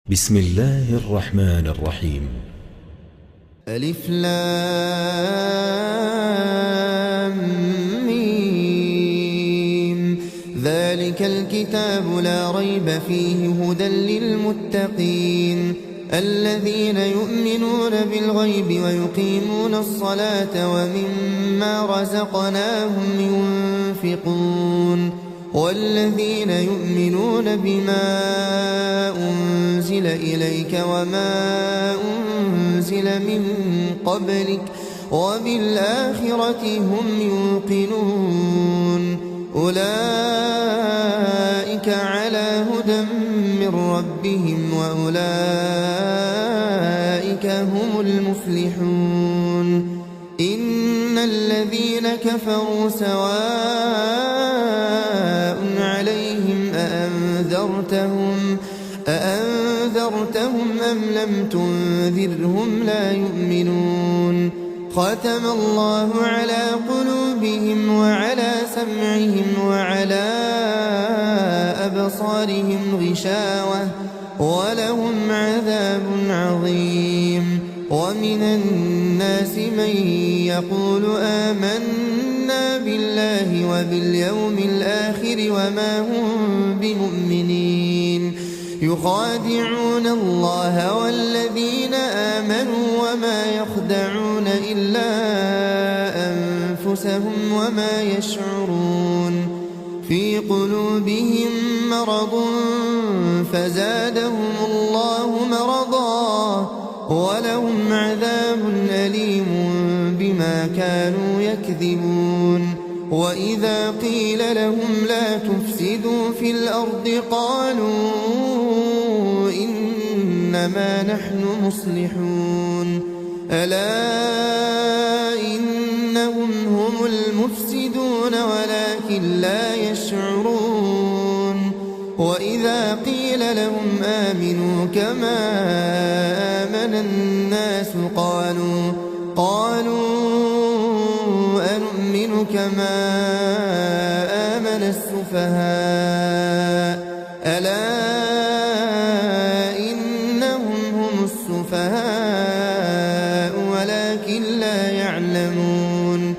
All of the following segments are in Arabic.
بسم الله الرحمن الرحيم. ألف لام ميم. ذلك الكتاب لا ريب فيه هدى للمتقين الذين يؤمنون بالغيب ويقيمون الصلاة ومما رزقناهم ينفقون والذين يؤمنون بما أنزل إليك وما أنزل من قبلك وبالآخرة هم يوقنون أولئك على هدى من ربهم وأولئك هم المفلحون إن الذين كفروا سواء عليهم أأنذرتهم أم لم تنذرهم لا يؤمنون ختم الله على قلوبهم وعلى سمعهم وعلى أبصارهم غشاوة ولهم عذاب عظيم ومن الناس من يقول آمنا بالله وباليوم الآخر وما هم بمؤمنين يخادعون الله والذين آمنوا وما يخدعون إلا أنفسهم وما يشعرون في قلوبهم مرض فزادهم الله مرضا ولهم عذاب أليم بما كانوا يكذبون وإذا قيل لهم لا تفسدوا في الأرض قالوا إنما نحن مصلحون ألا إنهم هم المفسدون ولكن لا يشعرون وإذا قيل لهم آمنوا كما آمن الناس قالوا أنؤمن كما آمن السفهاء ألا إنهم هم السفهاء ولكن لا يعلمون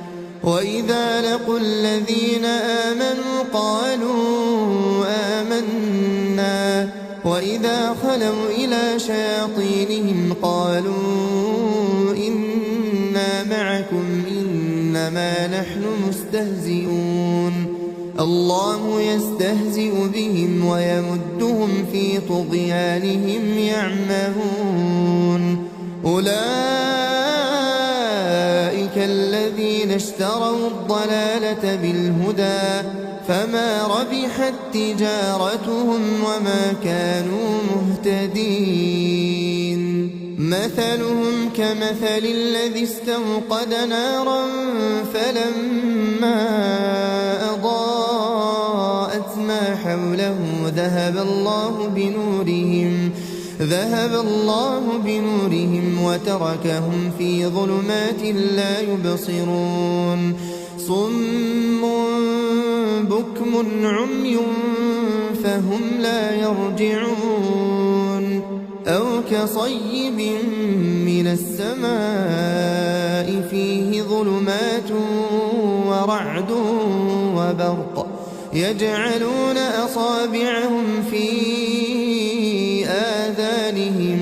وإذا لقوا الذين آمنوا قالوا آمنا وإذا خلوا إلى شياطينهم قالوا إنا معكم إنما نحن مستهزئون الله يستهزئ بهم ويمدهم في طغيانهم يعمهون أولئك الذين اشتروا الضلالة بالهدى فما ربحت تجارتهم وما كانوا مهتدين مثلهم كمثل الذي استوقد نارا فلما أضاءت ما حوله ذهب الله بنورهم وتركهم في ظلمات لا يبصرون صم بكم عمي فهم لا يرجعون أو كصيب من السماء فيه ظلمات ورعد وبرق يجعلون أصابعهم في آذانهم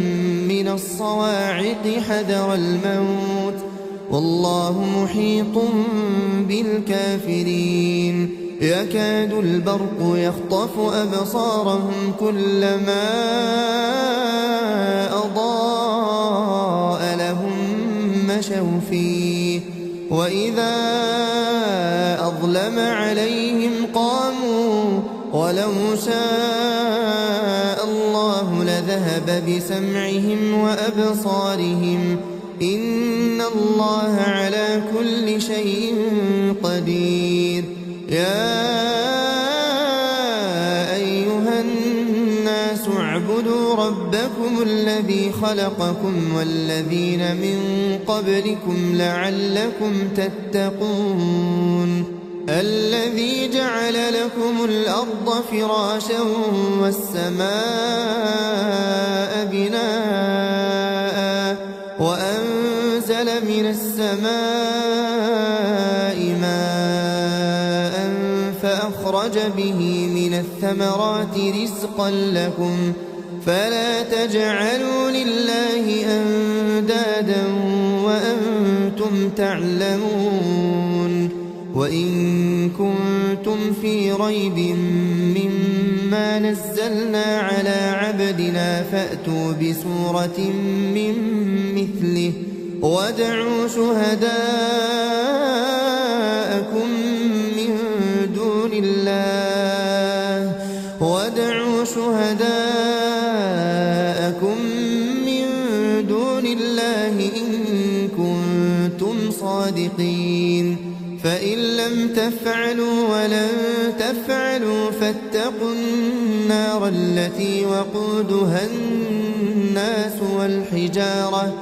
من الصواعق حذر الموت والله محيط بالكافرين يكاد البرق يخطف أبصارهم كلما أضاء لهم مشوا فيه وإذا أظلم عليهم قاموا ولو شاء الله لذهب بسمعهم وأبصارهم إن الله على كل شيء قدير يا أيها الناس اعبدوا ربكم الذي خلقكم والذين من قبلكم لعلكم تتقون الذي جعل لكم الأرض فراشا والسماء بناء وأنزل من السماء ماء فأخرج به من الثمرات رزقا لكم فلا تجعلوا لله أندادا وأنتم تعلمون وإن كنتم في ريب مما نزلنا على عبدنا فأتوا بسورة من مثله وادعوا شهداءكم من دون الله إن كنتم صادقين فإن لم تفعلوا ولن تفعلوا فاتقوا النار التي وقودها الناس والحجارة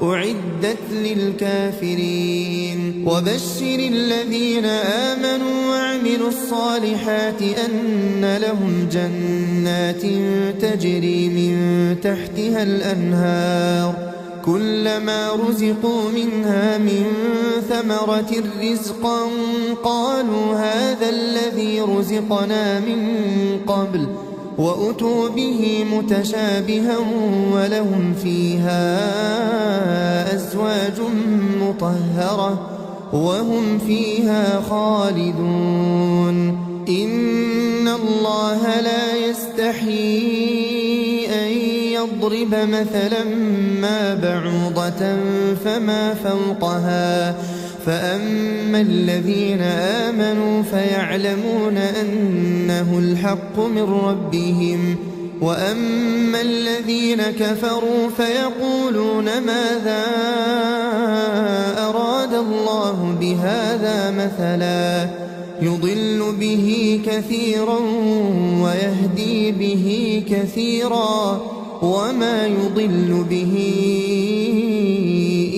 أعدت للكافرين وبشر الذين آمنوا وعملوا الصالحات أن لهم جنات تجري من تحتها الأنهار كلما رزقوا منها من ثمرة رزقا قالوا هذا الذي رزقنا من قبل وأتوا به متشابها ولهم فيها أزواج مطهرة وهم فيها خالدون إن الله لا يستحيي أن يضرب مثلا ما بعوضة فما فوقها فأما الذين آمنوا فيعلمون أنه الحق من ربهم وأما الذين كفروا فيقولون ماذا أراد الله بهذا مثلا يضل به كثيرا ويهدي به كثيرا وما يضل به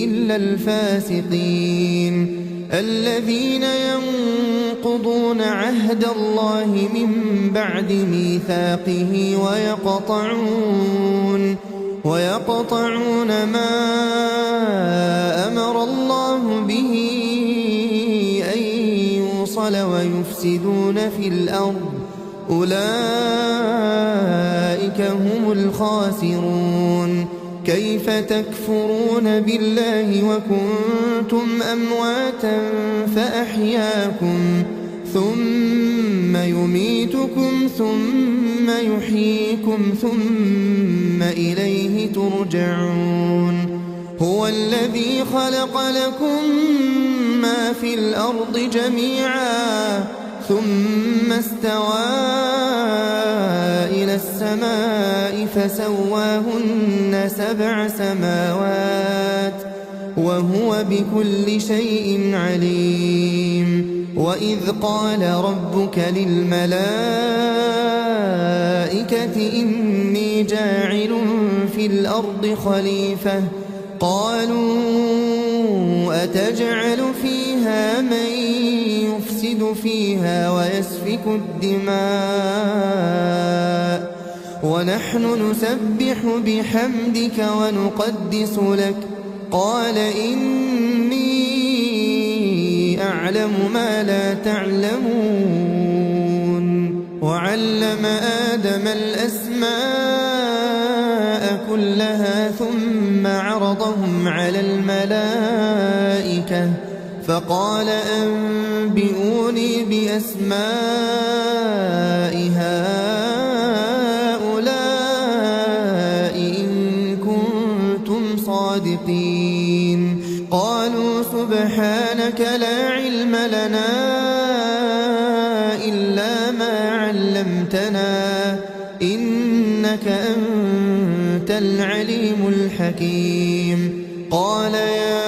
إلا الفاسقين الذين ينقضون عهد الله من بعد ميثاقه ويقطعون ما أمر الله به أن يوصل ويفسدون في الأرض أولئك هم الخاسرون كيف تكفرون بالله وكنتم أمواتا فأحياكم ثم يميتكم ثم يحييكم ثم إليه ترجعون هو الذي خلق لكم ما في الأرض جميعا ثم استوى إلى السماء فسواهن 7 سماوات وهو بكل شيء عليم وإذ قال ربك للملائكة إني جاعل في الأرض خليفة قالوا أتجعل فيها من يفسد فيها ويسفك الدماء ونحن نسبح بحمدك ونقدس لك قال إني أعلم ما لا تعلمون وعلم آدم الأسماء كلها ثم عرضهم على الملائكة فقال أنبئوني بأسماء هؤلاء إن كنتم صادقين قالوا سبحانك لا علم لنا إلا ما علمتنا إنك أنت العليم الحكيم قال يا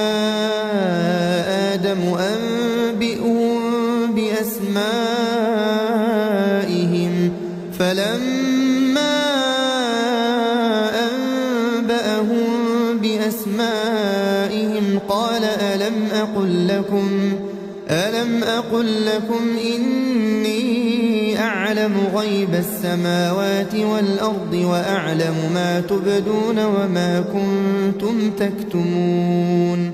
آدم أنبئهم بأسمائهم فلما أنبأهم بأسمائهم قال ألم أقل لكم إني أعلم أعلم غيب السماوات والأرض وأعلم ما تبدون وما كنتم تكتمون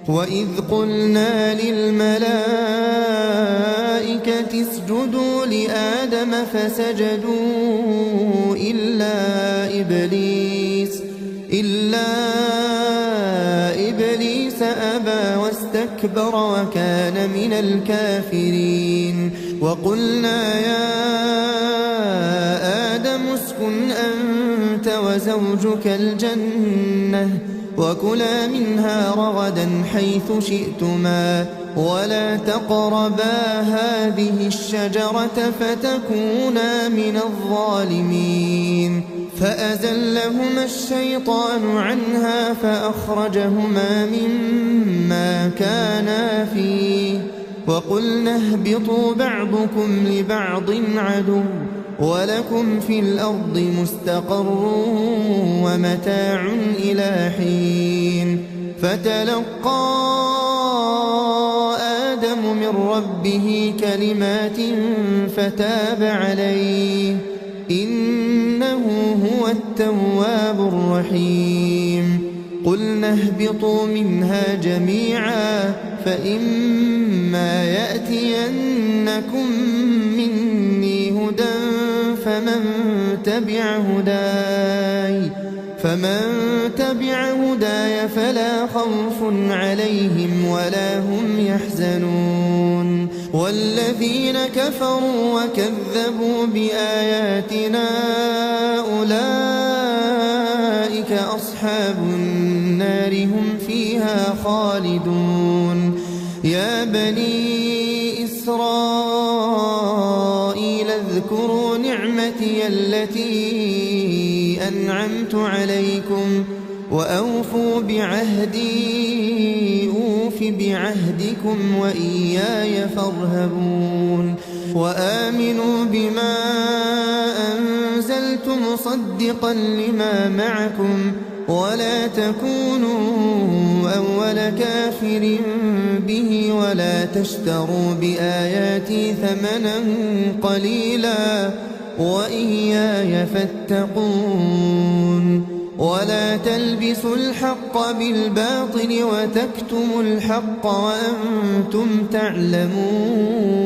وإذ قلنا للملائكة اسجدوا لآدم فسجدوا إلا إبليس أبى واستكبر وكان من الكافرين وقلنا يا آدم اسكن أنت وزوجك الجنة وكلا منها رغدا حيث شئتما ولا تقربا هذه الشجرة فتكونا من الظالمين فأزلهما الشيطان عنها فأخرجهما مما كانا فيه وقلنا اهبطوا بعضكم لبعض عدو ولكم في الأرض مستقر ومتاع إلى حين فتلقى آدم من ربه كلمات فتاب عليه إنه هو التواب الرحيم قلنا اهبطوا منها جميعا فإما يأتينكم مني هدى فمن تبع هداي فلا خوف عليهم ولا هم يحزنون والذين كفروا وكذبوا بآياتنا أولئك أصحاب النار هم فيها خالدون يا بني إسرائيل اذكروا نعمتي التي أنعمت عليكم وأوفوا بعهدي أوف بعهدكم وإياي فارهبون وآمنوا بما أنزلت مصدقا لما معكم ولا تكونوا أول كافر به ولا تشتروا بآياتي ثمنا قليلا وإياي فاتقون ولا تلبسوا الحق بالباطل وتكتموا الحق وأنتم تعلمون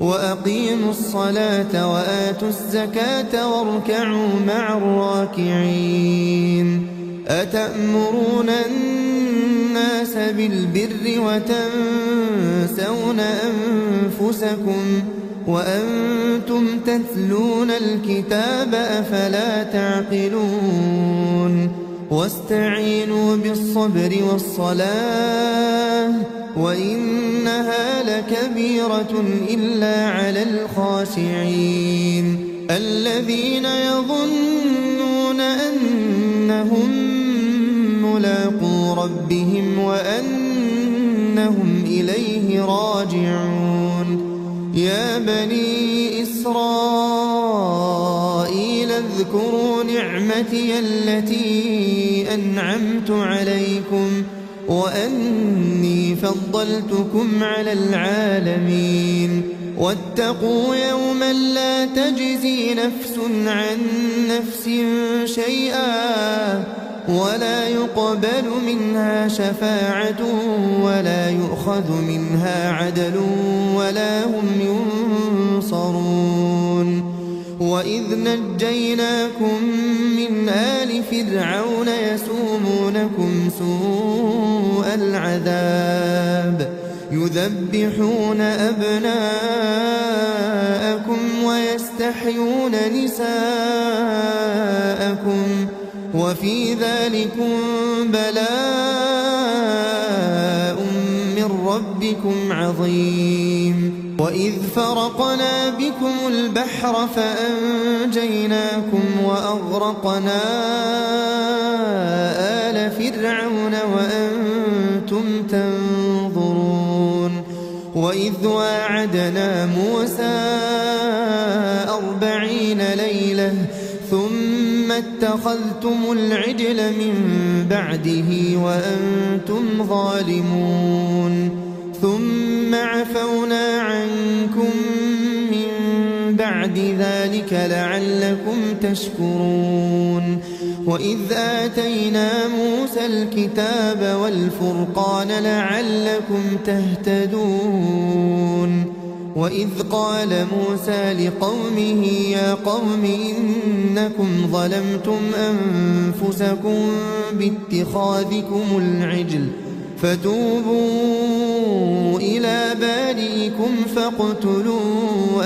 وأقيموا الصلاة وآتوا الزكاة واركعوا مع الراكعين أتأمرون الناس بالبر وتنسون أنفسكم وأنتم تتلون الكتاب أفلا تعقلون واستعينوا بالصبر والصلاة وإنها لكبيرة إلا على الخاشعين الذين يظنون أنهم ملاقو ربهم وأنهم إليه راجعون يا بني إسرائيل اذكروا نعمتي التي أنعمت عليكم وأني فضلتكم على العالمين واتقوا يوما لا تجزي نفس عن نفس شيئا ولا يقبل منها شفاعة ولا يؤخذ منها عدل ولا هم ينصرون وإذ نجيناكم من آل فرعون يسومونكم سوء العذاب يذبحون أبناءكم ويستحيون نساءكم وفي ذلكم بلاء من ربكم عظيم وإذ فرقنا بكم البحر فأنجيناكم وأغرقنا آل فرعون وأنتم تنظرون وإذ واعدنا موسى 40 ليلة ثم اتخذتم العجل من بعده وأنتم ظالمون ثم عفونا عنكم من بعد ذلك لعلكم تشكرون وإذ آتينا موسى الكتاب والفرقان لعلكم تهتدون وإذ قال موسى لقومه يا قوم إنكم ظلمتم أنفسكم باتخاذكم العجل فتوبوا إلى بارئكم فاقتلوا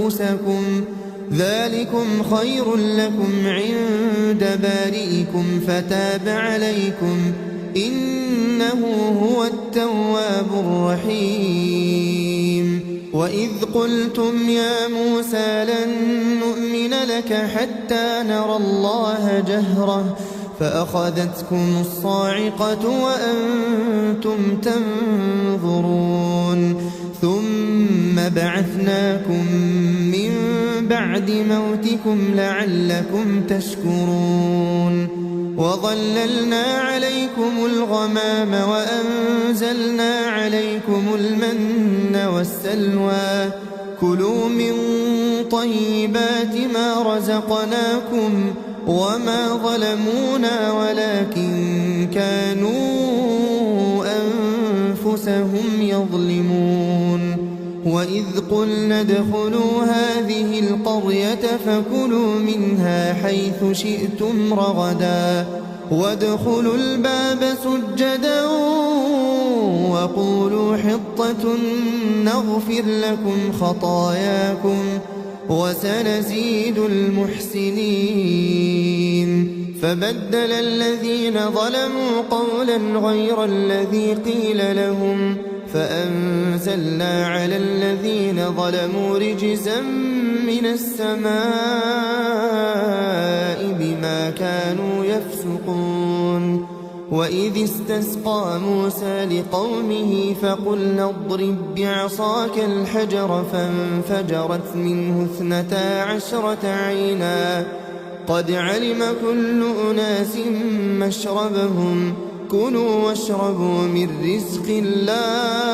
أنفسكم ذلكم خير لكم عند بارئكم فتاب عليكم إنه هو التواب الرحيم وإذ قلتم يا موسى لن نؤمن لك حتى نرى الله جهرة فأخذتكم الصاعقة وأنتم تنظرون ثم بعثناكم من بعد موتكم لعلكم تشكرون وظللنا عليكم الغمام وأنزلنا عليكم المن والسلوى كلوا من طيبات ما رزقناكم وما ظلمونا ولكن كانوا أنفسهم يظلمون وإذ قلنا ادخلوا هذه القرية فكلوا منها حيث شئتم رغدا وادخلوا الباب سجدا وقولوا حطة نغفر لكم خطاياكم وسنزيد المحسنين فبدل الذين ظلموا قولا غير الذي قيل لهم فأنزلنا على الذين ظلموا رجزا من السماء بما كانوا يفسقون وإذ استسقى موسى لقومه فقلنا اضرب بعصاك الحجر فانفجرت منه 12 عينا قد علم كل أناس مشربهم كلوا واشربوا من رزق الله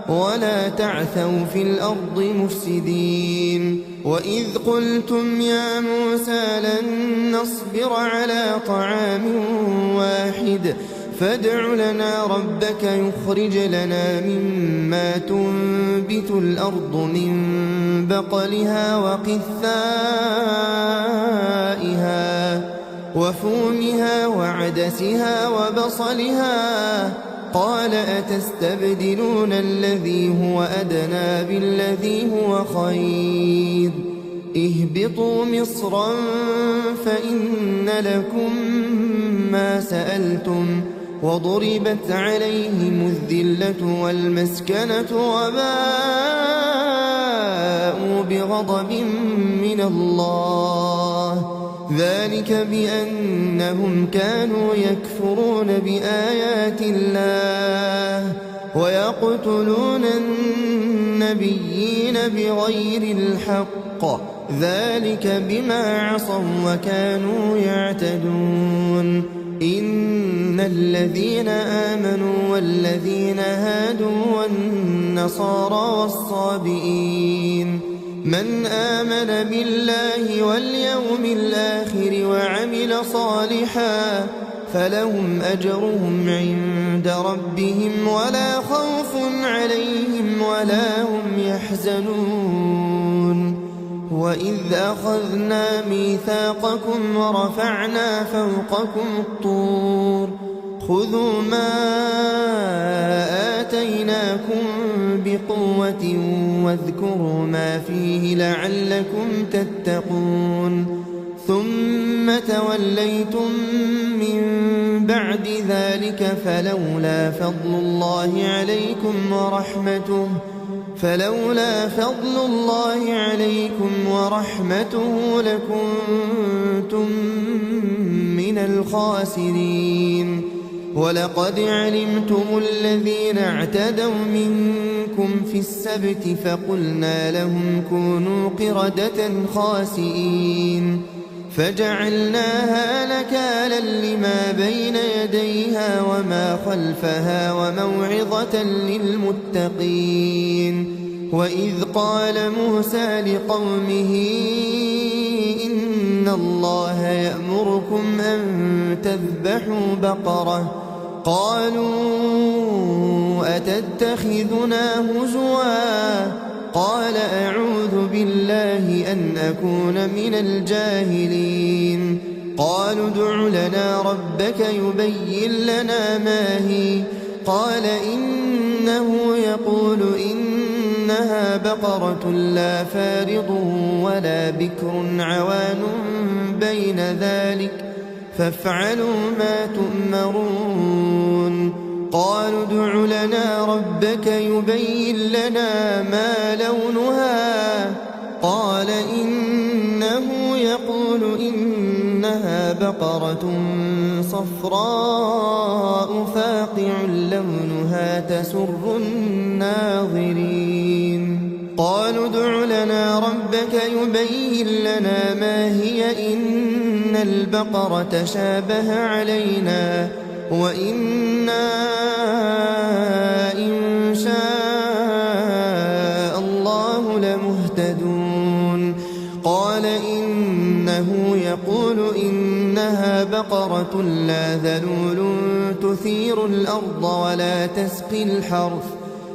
ولا تعثوا في الأرض مفسدين وإذ قلتم يا موسى لن نصبر على طعام واحد فادع لنا ربك يخرج لنا مما تنبت الأرض من بقلها وقثائها وفومها وعدسها وبصلها قال أتستبدلون الذي هو أدنى بالذي هو خير اهبطوا مصرا فإن لكم ما سألتم وضربت عليهم الذلة والمسكنة وباءوا بغضب من الله ذلك بأنهم كانوا يكفرون بآيات الله ويقتلون النبيين بغير الحق ذلك بما عصوا وكانوا يعتدون إن الذين آمنوا والذين هادوا والنصارى والصابئين من آمن بالله واليوم الآخر وعمل صالحا فلهم أجرهم عند ربهم ولا خوف عليهم ولا هم يحزنون وإذ أخذنا ميثاقكم ورفعنا فوقكم الطور خذوا ما آتيناكم بقوة واذكروا ما فيه لعلكم تتقون ثم توليتم من بعد ذلك فلولا فضل الله عليكم ورحمته لكنتم من الخاسرين ولقد علمتم الذين اعتدوا منكم في السبت فقلنا لهم كونوا قردة خاسئين فجعلناها نكالا لما بين يديها وما خلفها وموعظة للمتقين وإذ قال موسى لقومه إن الله يأمركم أن تذبحوا بقرة قالوا أتتخذنا هزوا قال أعوذ بالله أن أكون من الجاهلين قالوا ادع لنا ربك يبين لنا ما هي قال إنه يقول إنها بقرة لا فارض ولا بكر عوان بين ذلك فافعلوا ما تؤمرون قالوا ادع لنا ربك يبين لنا ما لونها قال إنه يقول إنها بقرة صفراء فاقع لونها تسر الناظرين قالوا ادع لنا ربك يبين لنا ما هي إن البقرة شابه علينا وإنا إن شاء الله لمهتدون قال إنه يقول إنها بقرة لا ذلول تثير الأرض ولا تسقي الحرث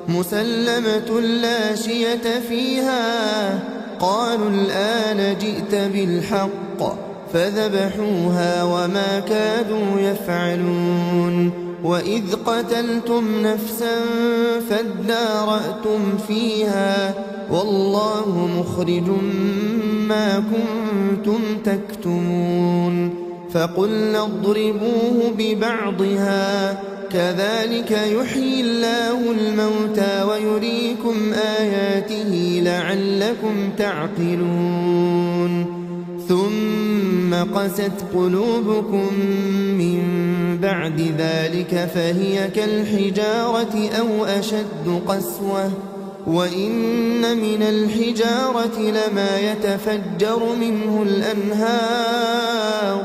مسلمة لا شية فيها قالوا الآن جئت بالحق فذبحوها وما كادوا يفعلون وإذ قتلتم نفسا فادارأتم فيها والله مخرج ما كنتم تكتمون فقلنا اضربوه ببعضها كذلك يحيي الله الموتى ويريكم آياته لعلكم تعقلون ثم قست قلوبكم من بعد ذلك فهي كالحجارة أو أشد قسوة وإن من الحجارة لما يتفجر منه الأنهار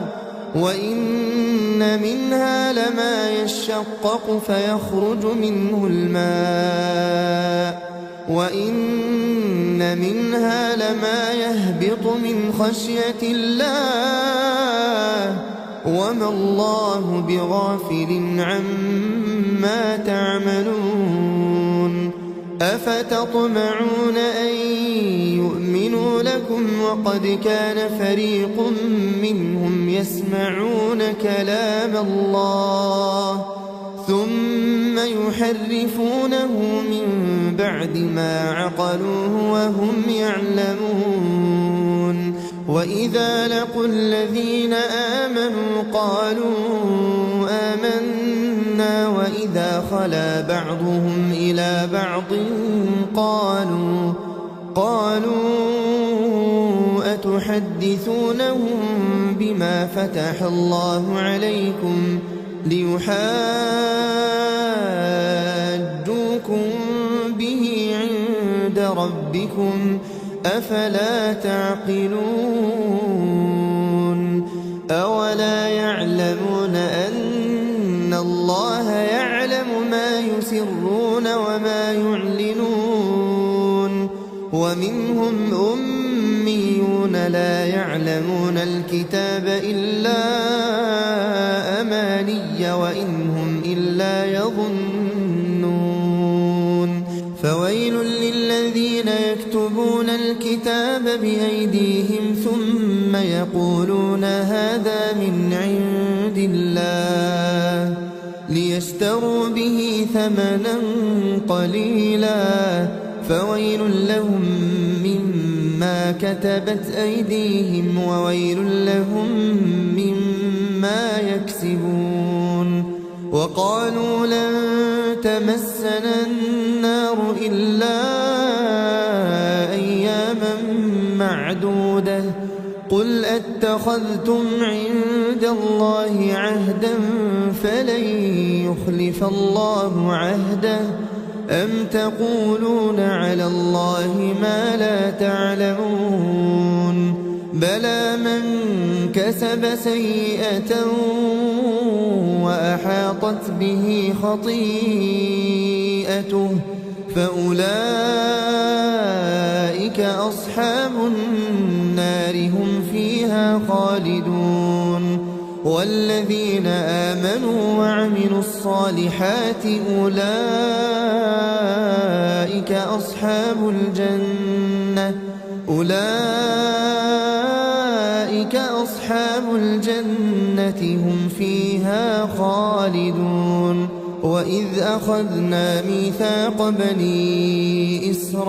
وإن منها لما يشقق فيخرج منه الماء وإن منها لما يهبط من خشية الله وما الله بغافل عما تعملون أفتطمعون أن يؤمنوا لكم وقد كان فريق منهم يسمعون كلام الله ثم يحرفونه من بعد ما عقلوه وهم يعلمون وإذا لقوا الذين آمنوا قالوا آمنا وإذا خلا بعضهم إلى بعض قالوا أتحدثونهم بما فتح الله عليكم ليحاجوكم به عند ربكم أفلا تعقلون أولا يعلمون أن الله يعلم ما يسرون وما يعلنون ومنهم أميون لا يعلمون الكتاب إلا أماني وإن هم إلا يظنون فويل للذين يكتبون الكتاب بأيديهم ثم يقولون هذا من عند الله ليشتروا به ثمنا قليلا فويل لهم مما كتبت أيديهم وويل لهم مما يكسبون وقالوا لن تمسنا النار إلا أياما معدودة قل أتخذتم عند الله عهدا فلن يخلف الله عهده أم تقولون على الله ما لا تعلمون بلى من كسب سيئة وأحاطت به خطيئته فأولئك أصحاب النار هم فيها خالدون والذين آمنوا وعملوا الصالحات أولئك أصحاب الجنة هم فيها خالدون وإذ أخذنا ميثاق بني إسرائيل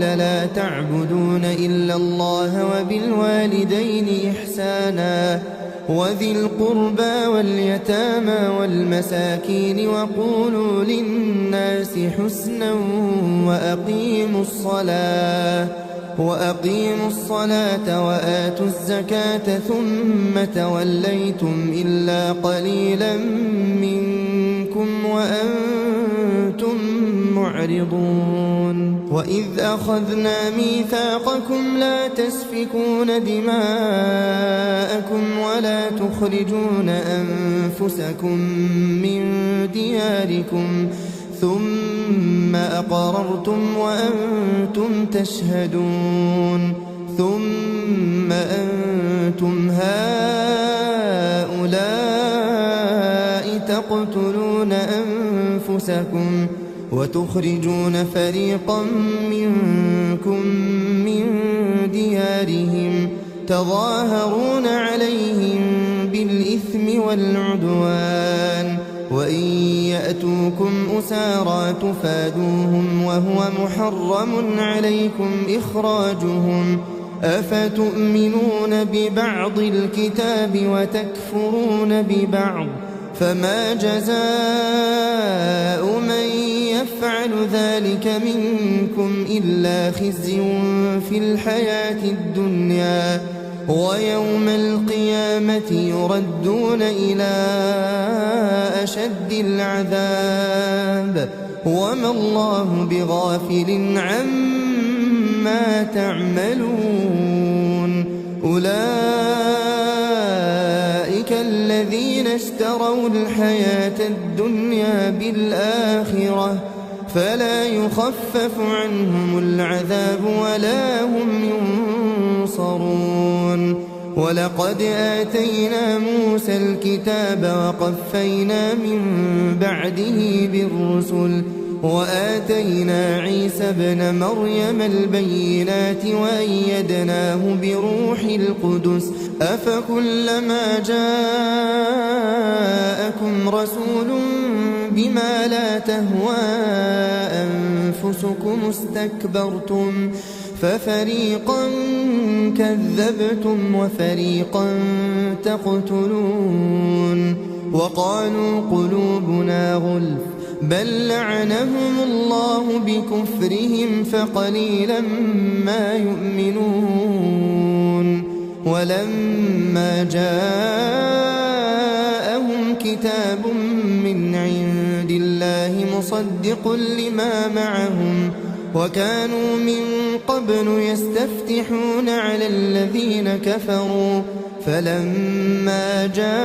لا تعبدون إلا الله وبالوالدين إحسانا وذي القربى واليتامى والمساكين وقولوا للناس حسنا وأقيموا الصلاة وآتوا الزكاة ثم توليتم إلا قليلا منكم وأنتم معرضون وإذ أخذنا ميثاقكم لا تسفكون دماءكم ولا تخرجون أنفسكم من دياركم ثم أقررتم وأنتم تشهدون ثم أنتم هؤلاء تقتلون أنفسكم وتخرجون فريقا منكم من ديارهم تظاهرون عليهم بالإثم والعدوان وإن يأتوكم أسارى تفادوهم وهو محرم عليكم إخراجهم أفتؤمنون ببعض الكتاب وتكفرون ببعض فما جزاء من يفعل ذلك منكم إلا خزي في الحياة الدنيا ويوم القيامة يردون إلى أشد العذاب وما الله بغافل عما تعملون أولئك الذين اشتروا الحياة الدنيا بالآخرة فلا يخفف عنهم العذاب ولا هم ينصرون ولقد آتينا موسى الكتاب وقفينا من بعده بالرسل وآتينا عيسى ابن مريم البينات وأيدناه بروح القدس أفكلما جاءكم رسول بما لا تهوى أنفسكم استكبرتم ففريقا كذبتم وفريقا تقتلون وقالوا قلوبنا غلف بل لعنهم الله بكفرهم فقليلا ما يؤمنون ولما جاءهم كتاب من عند الله مصدق لما معهم وكانوا من قبل يستفتحون على الذين كفروا فلما جاءهم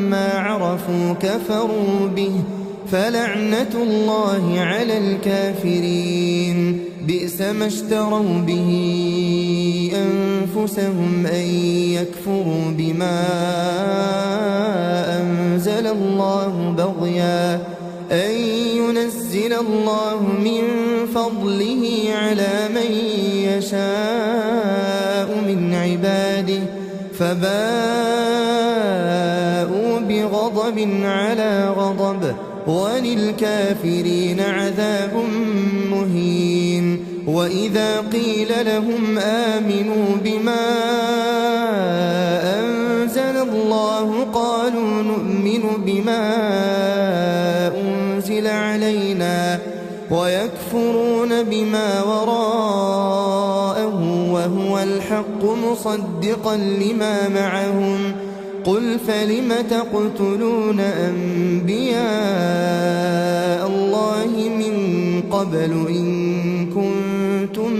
ما عرفوا كفروا به فلعنة الله على الكافرين بئس ما اشتروا به أنفسهم أن يكفروا بما أنزل الله بغيا أن ينزل الله من فضله على من يشاء من عباده فباءوا بغضب على غضب وللكافرين عذاب مهين وإذا قيل لهم آمنوا بما أنزل الله قالوا نؤمن بما أنزل علينا ويكفرون بما وراءه وهو الحق مصدقا لما معهم قل فلم تقتلون أنبياء الله من قبل إن كنتم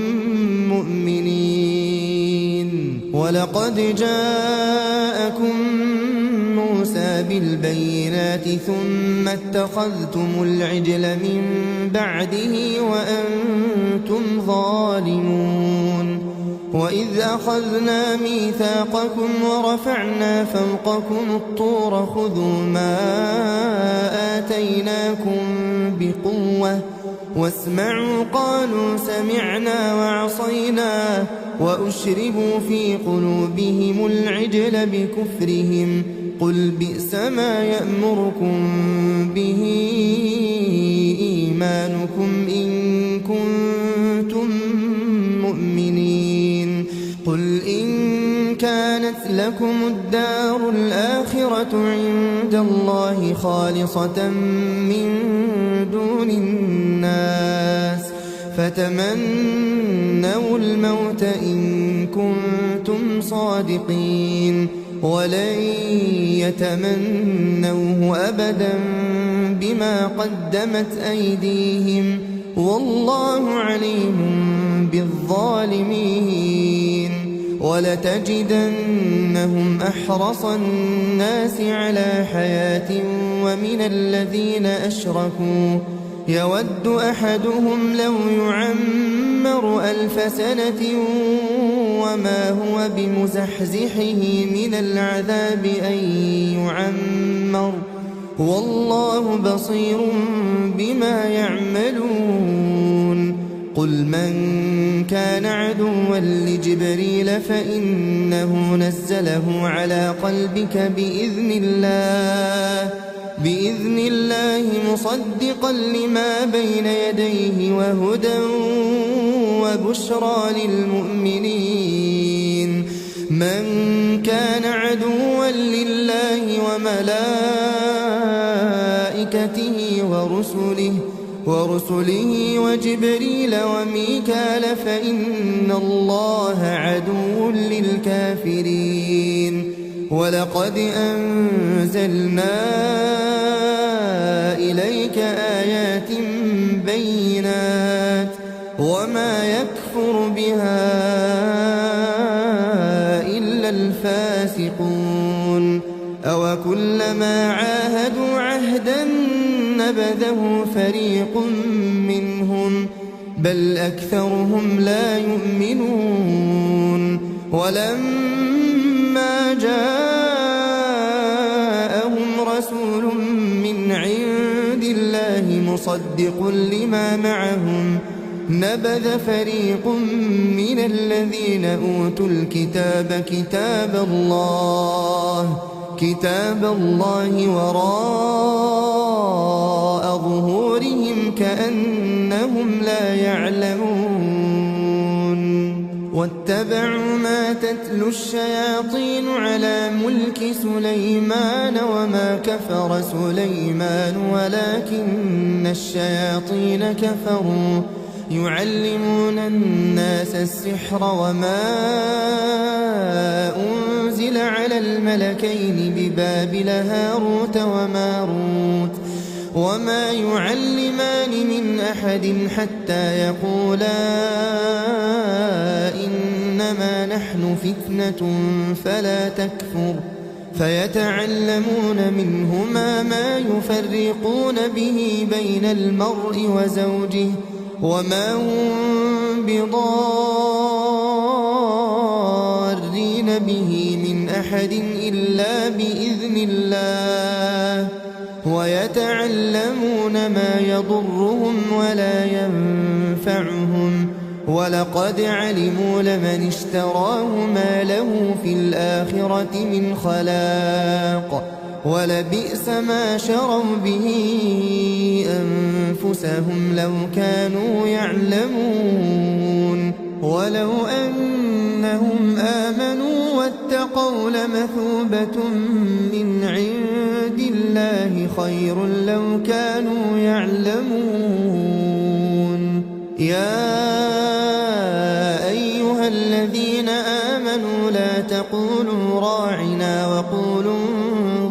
مؤمنين ولقد جاءكم موسى بالبينات ثم اتخذتم العجل من بعده وأنتم ظالمون وإذ أخذنا ميثاقكم ورفعنا فوقكم الطور خذوا ما آتيناكم بقوة واسمعوا قالوا سمعنا وعصينا وأشربوا في قلوبهم العجل بكفرهم قل بئس ما يأمركم به إيمانكم إن كنتم مؤمنين قل إن كانت لكم الدار الآخرة عند الله خالصة من دون الناس فتمنوا الموت إن كنتم صادقين ولن يتمنوه أبدا بما قدمت أيديهم والله عليم بالظالمين ولتجدنهم أحرص الناس على حياة ومن الذين أشركوا يود أحدهم لو يعمر 1000 سنة وما هو بمزحزحه من العذاب أن يعمر والله بصير بما يعملون قل من كان عدوا لجبريل فإنه نزله على قلبك بإذن الله مصدقا لما بين يديه وهدى وبشرى للمؤمنين من كان عدوا لله وملائكته ورسله وجبريل وميكال فإن الله عدو للكافرين ولقد أنزلنا إليك آيات بينات وما يكفر بها إلا الفاسقون أوكلما عاهدوا عهدا نبذه فريق منهم بل أكثرهم لا يؤمنون ولما جاءهم رسول من عند الله مصدق لما معهم نبذ فريق من الذين أوتوا الكتاب كتاب الله وراء ظهورهم كأنهم لا يعلمون واتبعوا ما تتلو الشياطين على ملك سليمان وما كفر سليمان ولكن الشياطين كفروا يعلمون الناس السحر وما أنزل على الملكين ببابل هاروت وماروت وما يعلمان من أحد حتى يقولا إنما نحن فتنة فلا تكفر فيتعلمون منهما ما يفرقون به بين المرء وزوجه وما هم بضارين به من أحد إلا بإذن الله ويتعلمون ما يضرهم ولا ينفعهم ولقد علموا لمن اشتراه ما له في الآخرة من خلاق ولبئس ما شروا به أنفسهم لو كانوا يعلمون ولو أنهم آمنوا واتقوا لمثوبة من عند الله خير لو كانوا يعلمون يا أيها الذين آمنوا لا تقولوا راعنا وقولوا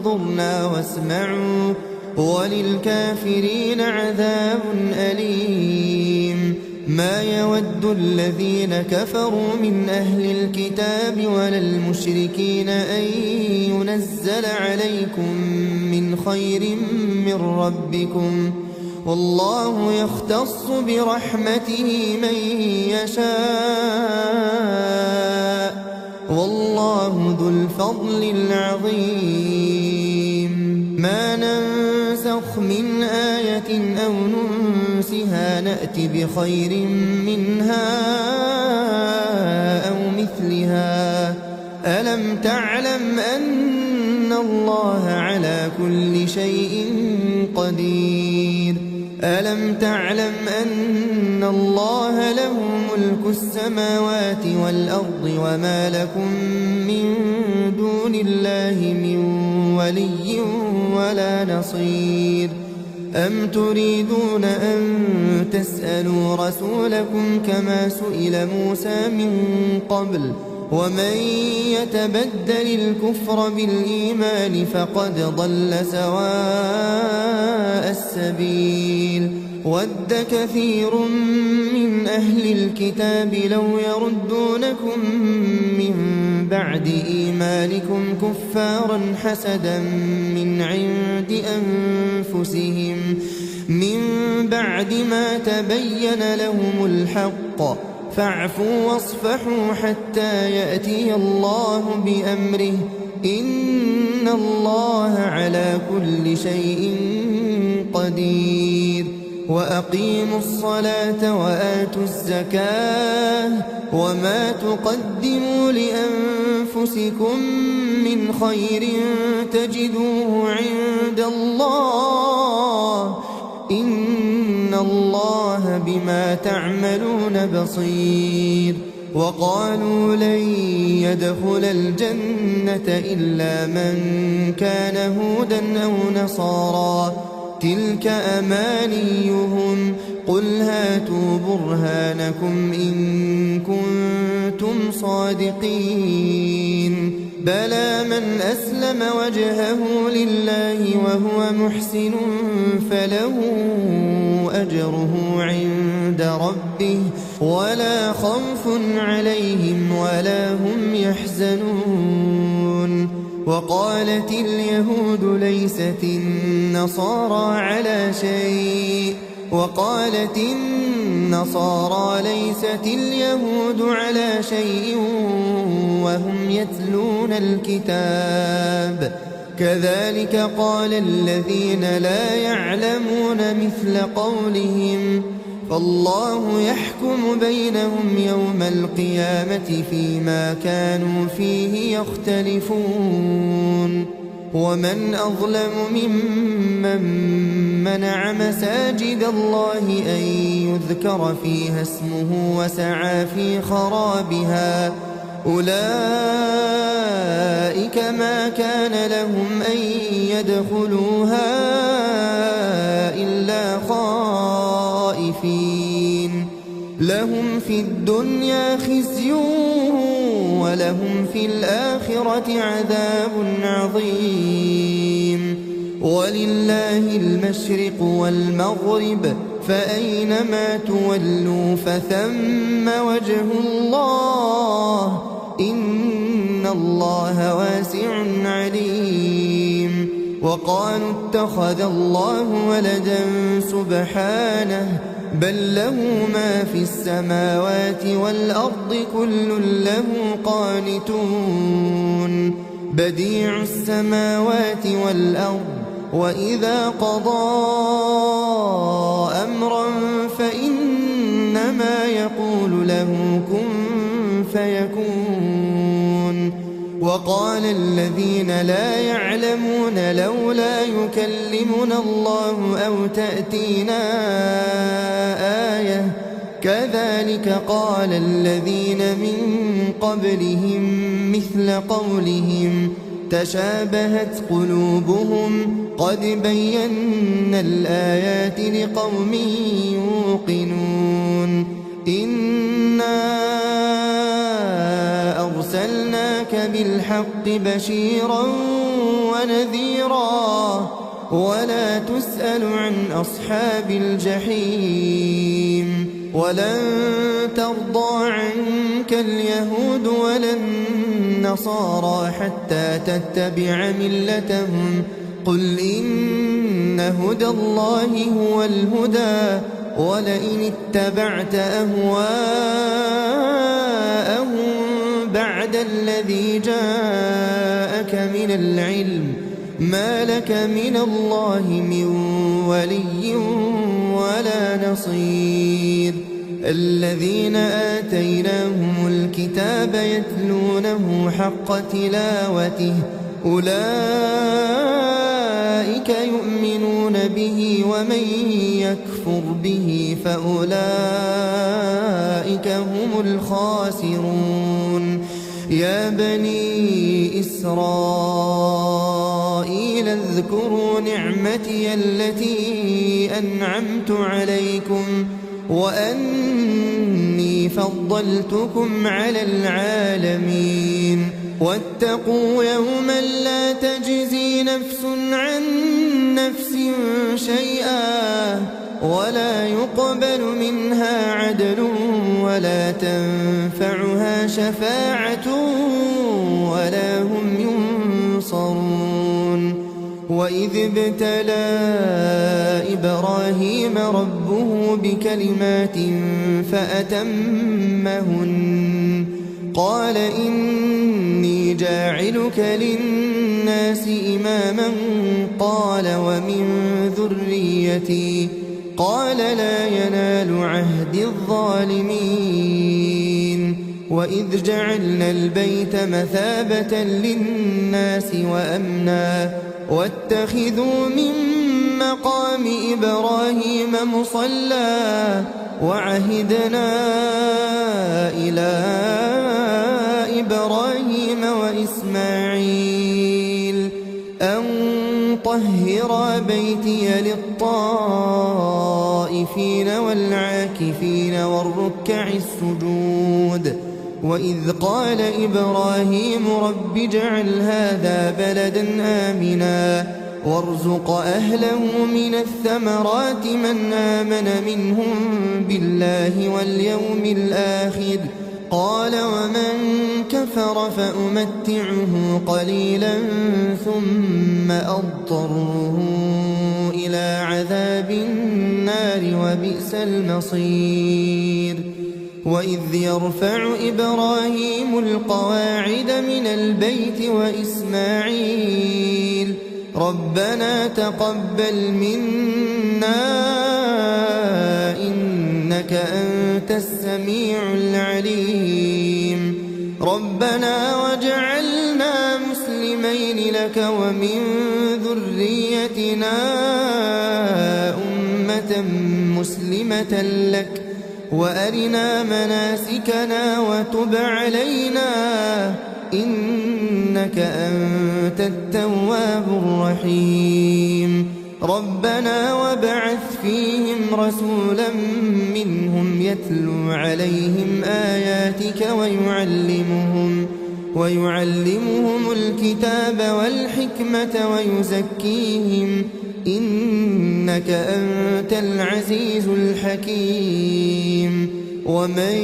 انظرنا واسمعوا وللكافرين عذاب أليم ما يود الذين كفروا من أهل الكتاب ولا المشركين أن ينزل عليكم من خير من ربكم، والله يختص برحمته من يشاء، والله ذو الفضل العظيم. ما ننسخ من آية أو ننسها نأت بخير منها أو مثلها. ألم تعلم أن الله على كل شيء قدير؟ ألم تعلم أن الله له ملك السماوات والأرض وما لكم من دون الله من ولي ولا نصير؟ أم تريدون أن تسألوا رسولكم كما سئل موسى من قبل؟ ومن يتبدل الكفر بالإيمان فقد ضل سواء السبيل. ود كثير من أهل الكتاب لو يردونكم من بعد إيمانكم كفارا حسدا من عند أنفسهم من بعد ما تبين لهم الحق، فاعفوا واصفحوا حتى يأتي الله بأمره، إن الله على كل شيء قدير. وأقيموا الصلاة وآتوا الزكاة وما تقدموا لأنفسكم من خير تجدوه عند الله، إن الله بما تعملون بصير. وقالوا لن يدخل الجنة إلا من كان هودا أو نصارى، تلك أمانيهم، قل هاتوا برهانكم إن كنتم صادقين. بلى من أسلم وجهه لله وهو محسن فله أجره عند ربه ولا خوف عليهم ولا هم يحزنون. وقالت اليهود ليست النصارى على شيء، وقالت النصارى ليست اليهود على شيء وهم يتلون الكتاب، كذلك قال الذين لا يعلمون مثل قولهم، فالله يحكم بينهم يوم القيامة فيما كانوا فيه يختلفون. ومن أظلم ممن منع مساجد الله أن يذكر فيها اسمه وسعى في خرابها، أولئك ما كان لهم أن يدخلوها إلا خائفين، لهم في الدنيا خزي ولهم في الآخرة عذاب عظيم. ولله المشرق والمغرب، فأينما تولوا فثم وجه الله، إن الله واسع عليم. وقالوا اتخذ الله ولدا سبحانه، بل له ما في السماوات والأرض كل له قانتون. بديع السماوات والأرض، وإذا قضى أمرا فإنما يقول له كن فيكون. وقال الذين لا يعلمون لولا يكلمنا الله أو تأتينا آية، كذلك قال الذين من قبلهم مثل قولهم تشابهت قلوبهم، قد بينا الآيات لقوم يوقنون. إنا أرسلناك بالحق بشيرا ونذيرا، ولا تسأل عن أصحاب الجحيم. ولن ترضى عنك اليهود ولا النصارى حتى تتبع ملتهم قل إن هدى الله هو الهدى ولئن اتبعت أهواءهم بعد الذي جاءك من العلم ما لك من الله من ولي ولا نصير الذين آتيناهم الكتاب يتلونه حق تلاوته أولئك يؤمنون به ومن يكفر به فأولئك هم الخاسرون يا بني إسرائيل اذكروا نعمتي التي أنعمت عليكم وأني فضلتكم على العالمين واتقوا يوما لا تجزي نفس عن نفس شيئا ولا يقبل منها عدل ولا تنفعها شفاعة ولا هم ينصرون وإذ ابتلى إبراهيم ربه بكلمات فأتمهن قال إني جاعلك للناس إماما قال ومن ذريتي قال لا ينال عهد الظالمين وإذ جعلنا البيت مثابة للناس وأمنا واتخذوا من مقام إبراهيم مصلى وعهدنا إلى إبراهيم وإسماعيل أن طهر بيتي للطائفين والعاكفين والركع السجود وإذ قال إبراهيم رب اجعل هذا بلدا آمنا وارزق أهله من الثمرات من آمن منهم بالله واليوم الآخر قال ومن كفر فأمتعه قليلا ثم أضطره إلى عذاب النار وبئس المصير وإذ يرفع إبراهيم القواعد من البيت وإسماعيل ربنا تقبل منا إنك أنت السميع العليم ربنا وجعلنا مسلمين لك ومن ذريتنا أمة مسلمة لك وأرنا مناسكنا وتب علينا إنك أنت التواب الرحيم ربنا وابعث فيهم رسولا منهم يتلو عليهم آياتك ويعلمهم الكتاب والحكمة ويزكيهم إنك أنت العزيز الحكيم ومن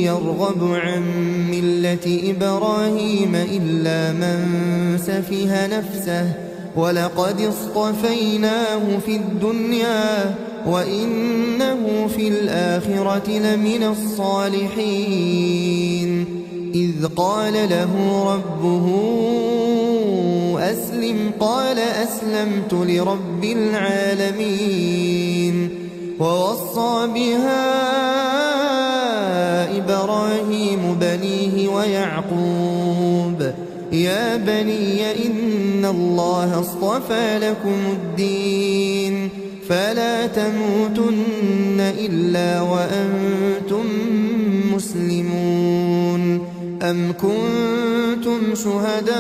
يرغب عن ملة إبراهيم إلا من سفه نفسه ولقد اصطفيناه في الدنيا وإنه في الآخرة لمن الصالحين إذ قال له ربه أسلم قال أسلمت لرب العالمين ووصى بها إبراهيم بنيه ويعقوب يا بني إن الله اصطفى لكم الدين فلا تموتن إلا وأنتم مسلمون أم كنتم شهداء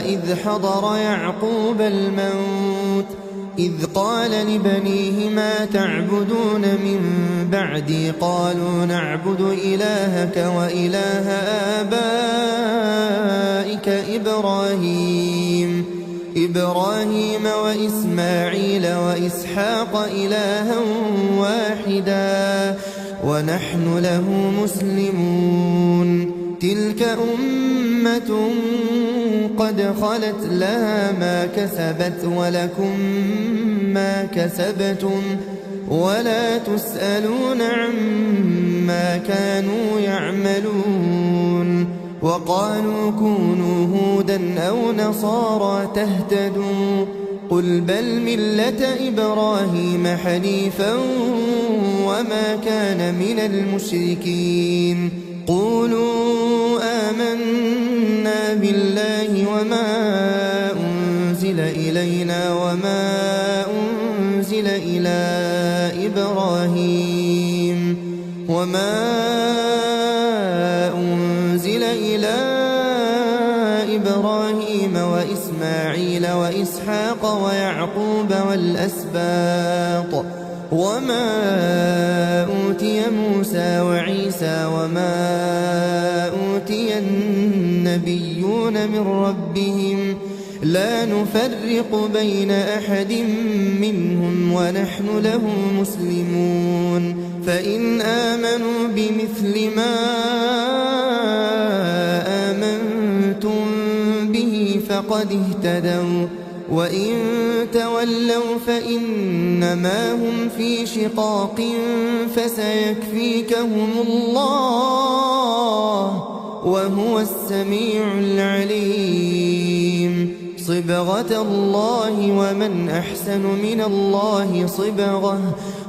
إذ حضر يعقوب الموت إذ قال لبنيه ما تعبدون من بعدي قالوا نعبد إلهك وإله آبائك إبراهيم وإسماعيل وإسحاق إلها واحدا ونحن له مسلمون تلك أمة قد خلت لها ما كسبت ولكم ما كسبتم ولا تسألون عما كانوا يعملون وقالوا كونوا هودا أو نصارى تهتدوا قل بل ملة إبراهيم حنيفا وما كان من المشركين قولوا آمنا بالله وما أنزل إلينا وما أنزل إلى إبراهيم وإسماعيل وإسحاق ويعقوب والأسباط وما أوتي موسى وعيسى وما أوتي النبيون من ربهم لا نفرق بين أحد منهم ونحن له مسلمون فإن آمنوا بمثل ما آمنتم به فقد اهتدوا وإن تولوا فإنما هم في شقاق فسيكفيكهم الله وهو السميع العليم صبغة الله ومن أحسن من الله صبغة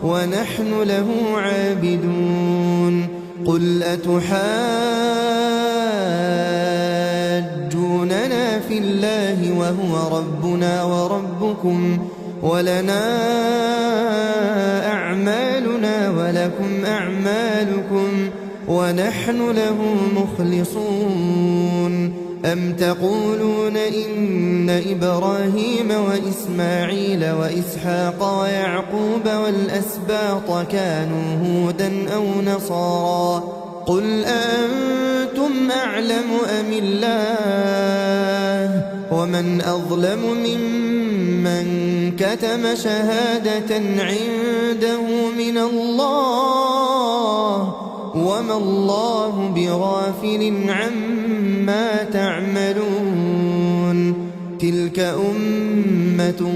ونحن له عابدون قل أتحاجوننا في الله وهو ربنا وربكم ولنا أعمالنا ولكم أعمالكم ونحن له مخلصون أم تقولون إن إبراهيم وإسماعيل وإسحاق ويعقوب والأسباط كانوا هودا أو نصارى قل أنتم أعلم أم الله ومن أظلم ممن كتم شهادة عنده من الله وما الله بغافل عما تعملون تلك أمة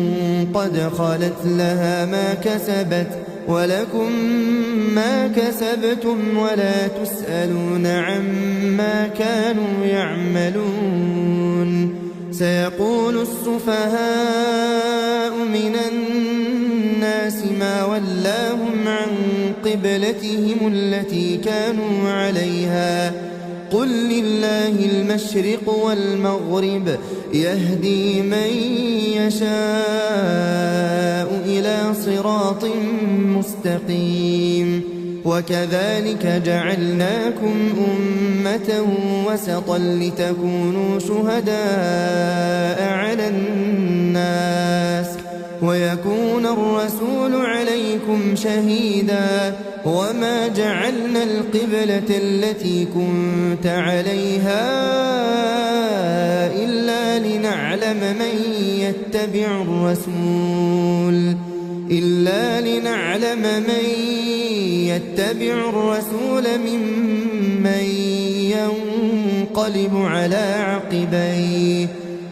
قد خلت لها ما كسبت ولكم ما كسبتم ولا تسألون عما كانوا يعملون سيقول السفهاء من الناس ما ولاهم عن قبلتهم التي كانوا عليها قل لله المشرق والمغرب يهدي من يشاء إلى صراط مستقيم وكذلك جعلناكم أمة وسطا لتكونوا شهداء على الناس ويكون الرسول عليكم شهيدا وما جعلنا القبلة التي كنت عليها إلا لنعلم من يتبع الرسول ممن ينقلب على عقبيه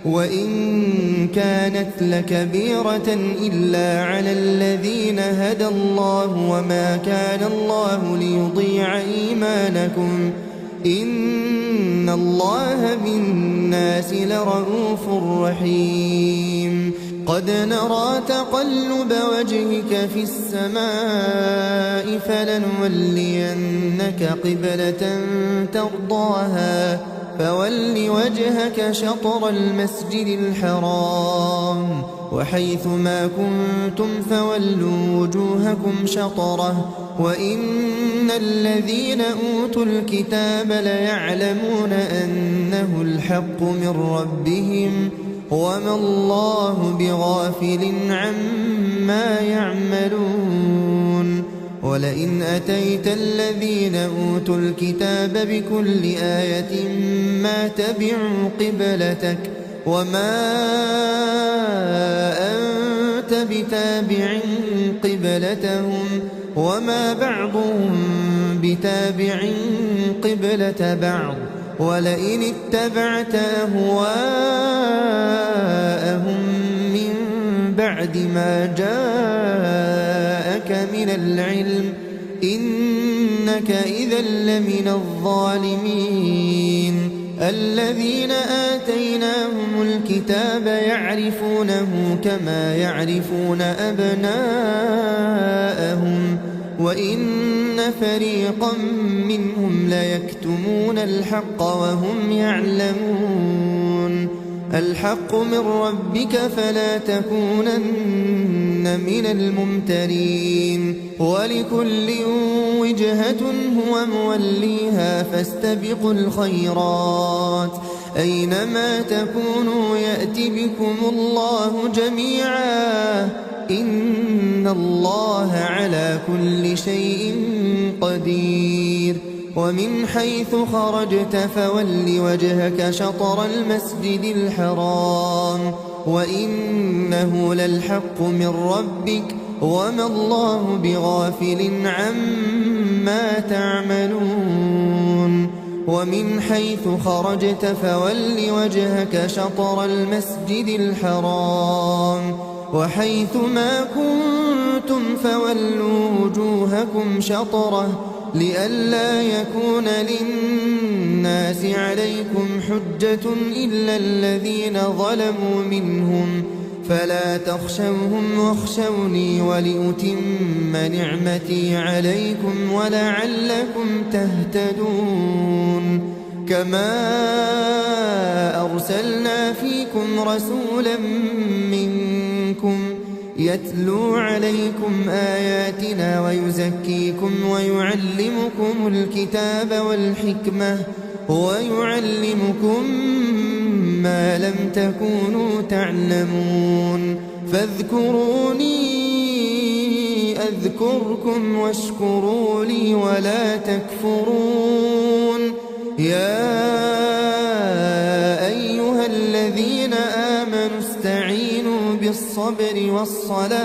وإن كانت لكبيرة إلا على الذين هدى الله وما كان الله ليضيع إيمانكم إن الله بالناس لرءوف رحيم قد نرى تقلب وجهك في السماء فلنولينك قبلة ترضاها فول وجهك شطر المسجد الحرام وحيث ما كنتم فولوا وجوهكم شطره وإن الذين أوتوا الكتاب ليعلمون أنه الحق من ربهم وما الله بغافل عما يعملون ولئن أتيت الذين أوتوا الكتاب بكل آية ما تبعوا قبلتك وما أنت بتابع قبلتهم وما بعضهم بتابع قبلة بعض ولئن اتبعت أهواءهم من بعد ما جاءك من العلم إنك إذا لمن الظالمين. الذين آتيناهم الكتاب يعرفونه كما يعرفون أبناءهم وإن فريقا منهم ليكتمون الحق وهم يعلمون. الحق من ربك فلا تكونن من الممترين. ولكل وجهة هو موليها فاستبقوا الخيرات أينما تكونوا يأت بكم الله جميعا إن الله على كل شيء قدير. ومن حيث خرجت فول وجهك شطر المسجد الحرام وإنه للحق من ربك وما الله بغافل عما تعملون. ومن حيث خرجت فول وجهك شطر المسجد الحرام وحيث ما كنتم فولوا وجوهكم شطره لئلا يكون للناس عليكم حجة إلا الذين ظلموا منهم فلا تخشوهم واخشوني ولأتم نعمتي عليكم ولعلكم تهتدون. كما أرسلنا فيكم رسولا منكم يتلو عليكم آياتنا ويزكيكم ويعلمكم الكتاب والحكمة ويعلمكم ما لم تكونوا تعلمون. فاذكروني أذكركم واشكروا لي ولا تكفرون. يا أيها الذين آمنوا استعينوا بالصبر والصلاة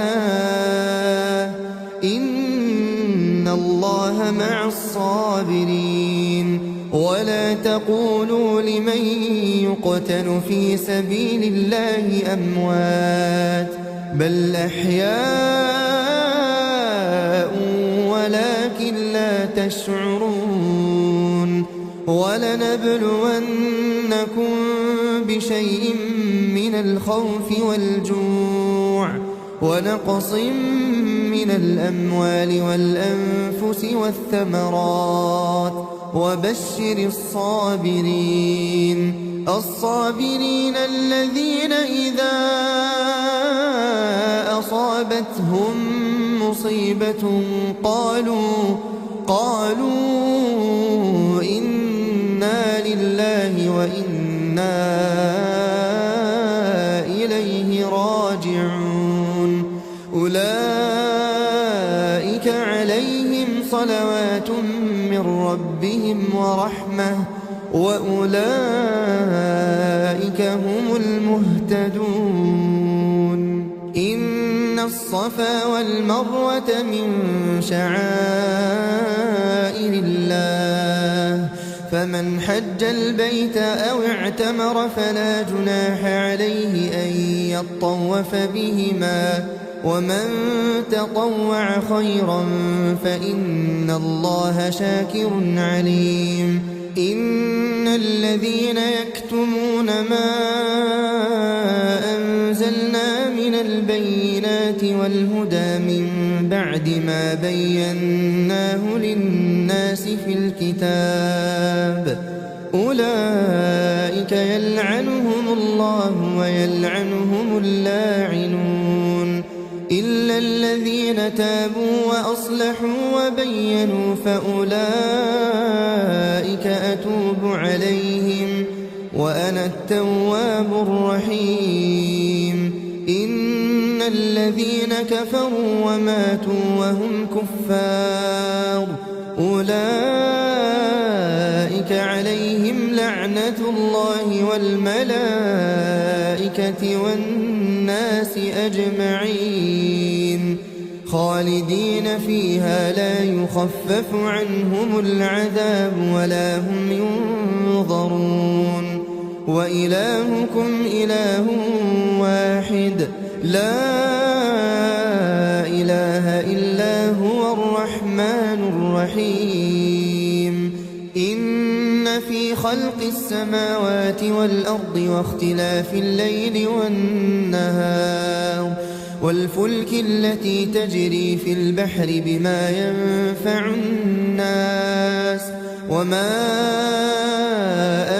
إن الله مع الصابرين. ولا تقولوا لمن يقتل في سبيل الله أموات بل أحياء ولكن لا تشعرون. ولنبلونكم بشيء من الخوف والجوع ونقص من الأموال والأنفس والثمرات وبشر الصابرين الذين إذا أصابتهم مصيبة قالوا إنا لله وإنا إليه راجعون. أولئك عليهم صلوات من ربهم ورحمة وأولئك هم المهتدون. إن الصفا والمروة من شعائر الله فمن حج البيت أو اعتمر فلا جناح عليه أن يطوف بهما ومن تطوع خيرا فإن الله شاكر عليم. إن الذين يكتمون ما أنزلنا من البينات والهدى من بعد ما بيناه للناس في الكتاب أولئك يلعنهم الله ويلعنهم اللاعنون إلا الذين تابوا وأصلحوا وبينوا فأولئك أتوب عليهم وأنا التواب الرحيم. إن الذين كفروا وماتوا وهم كفار أولئك عليهم لعنة الله والملائكة والناس أجمعين خالدين فيها لا يخفف عنهم العذاب ولا هم ينظرون وإلهكم إله واحد لا إله إلا هو الرحمن الرحيم إن في خلق السماوات والأرض واختلاف الليل والنهار والفلك التي تجري في البحر بما ينفع الناس وما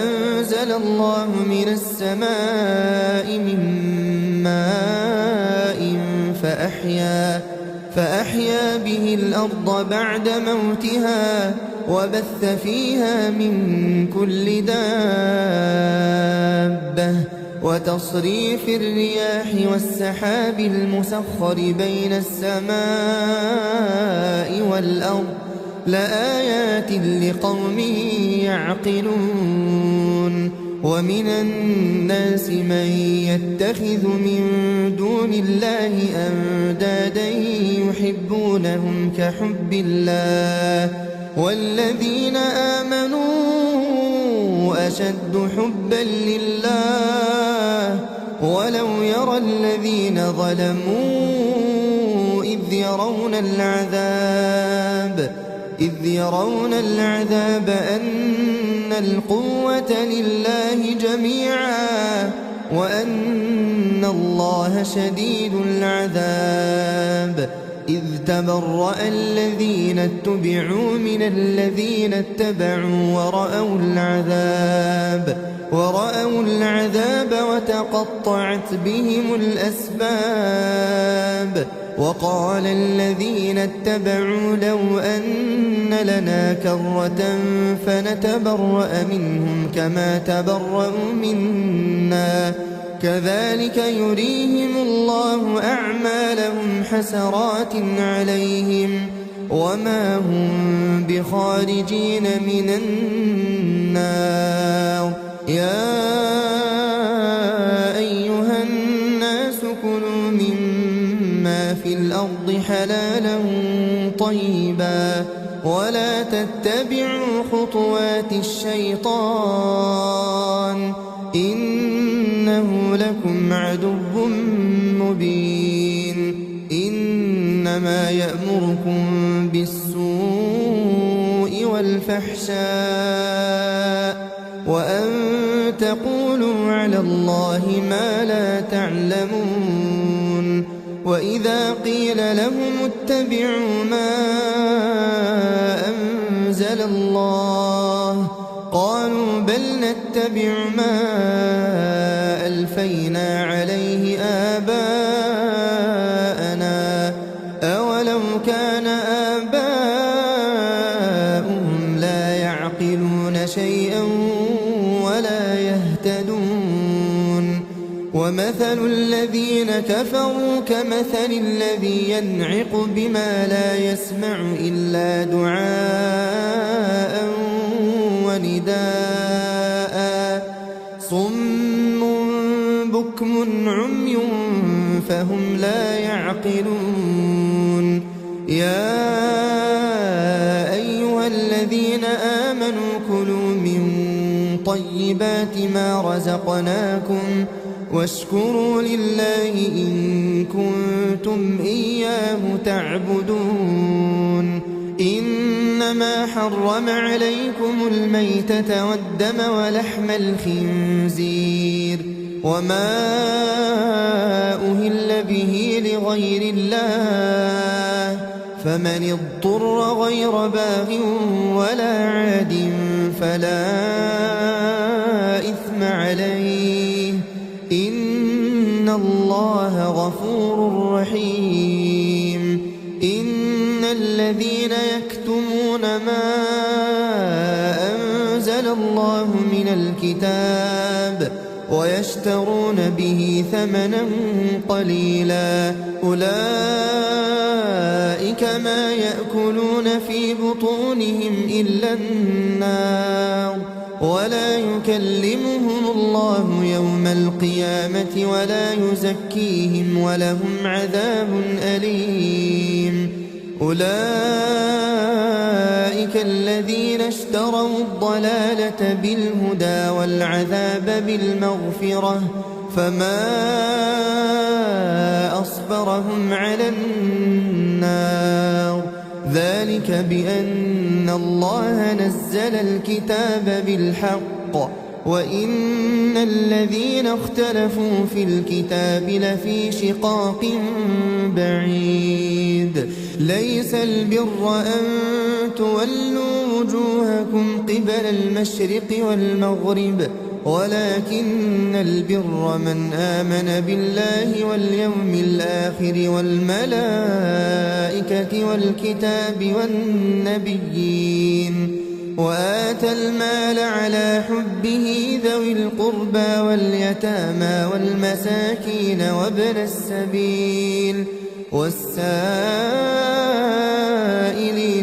أنزل الله من السماء من ماء فأحيا به الأرض بعد موتها وبث فيها من كل دابة وتصريف الرياح والسحاب المسخر بين السماء والأرض لآيات لقوم يعقلون ومن الناس من يتخذ من دون الله أندادا يحبونهم كحب الله والذين آمنوا أشد حبا لله ولو يرى الذين ظلموا إذ يرون العذاب أن القوة لله جميعا وأن الله شديد العذاب إذ تبرأ الذين اتبعوا من الذين اتبعوا ورأوا العذاب وتقطعت بهم الأسباب وقال الذين اتبعوا لو أن لنا كرة فنتبرأ منهم كما تبرأوا منا كذلك يريهم الله أعمالهم حسرات عليهم وما هم بخارجين من النار يا أيها الناس كلوا مما في الأرض حلالا طيبا ولا تتبعوا خطوات الشيطان إنه لكم عدو مبين إنما يأمركم بالسوء والفحشاء وأن تقولوا على الله ما لا تعلمون وإذا قيل لهم اتبعوا ما أنزل الله قالوا بل نتبع ما ألفينا عليه آباءنا أولو كان آباؤهم لا يعقلون شيئا ولا يهتدون ومثل الذين كفروا كمثل الذي ينعق بما لا يسمع إلا دعاء ونداء صم بكم عمي فهم لا يعقلون يا أيها الذين آمنوا كلوا من طيبات ما رزقناكم واشكروا لله إن كنتم إياه تعبدون إنما حرم عليكم الميتة والدم ولحم الخنزير وما أهل به لغير الله فمن اضطر غير باغ ولا عاد فلا إثم عليه إن الله غفور رحيم إن الذين يكتمون ما أنزل الله من الكتاب ويشترون به ثمنا قليلا أولئك ما يأكلون في بطونهم إلا النار ولا يكلمهم الله يوم القيامة ولا يزكيهم ولهم عذاب أليم. أولئك الذين اشتروا الضلالة بالهدى والعذاب بالمغفرة فما أصبرهم على النار. ذلك بأن الله نزل الكتاب بالحق وإن الذين اختلفوا في الكتاب لفي شقاق بعيد. ليس البر أن تولوا وجوهكم قبل المشرق والمغرب ولكن البر من آمن بالله واليوم الآخر والملائكة والكتاب والنبيين وآتى المال على حبه ذوي القربى واليتامى والمساكين وابن السبيل والسائلين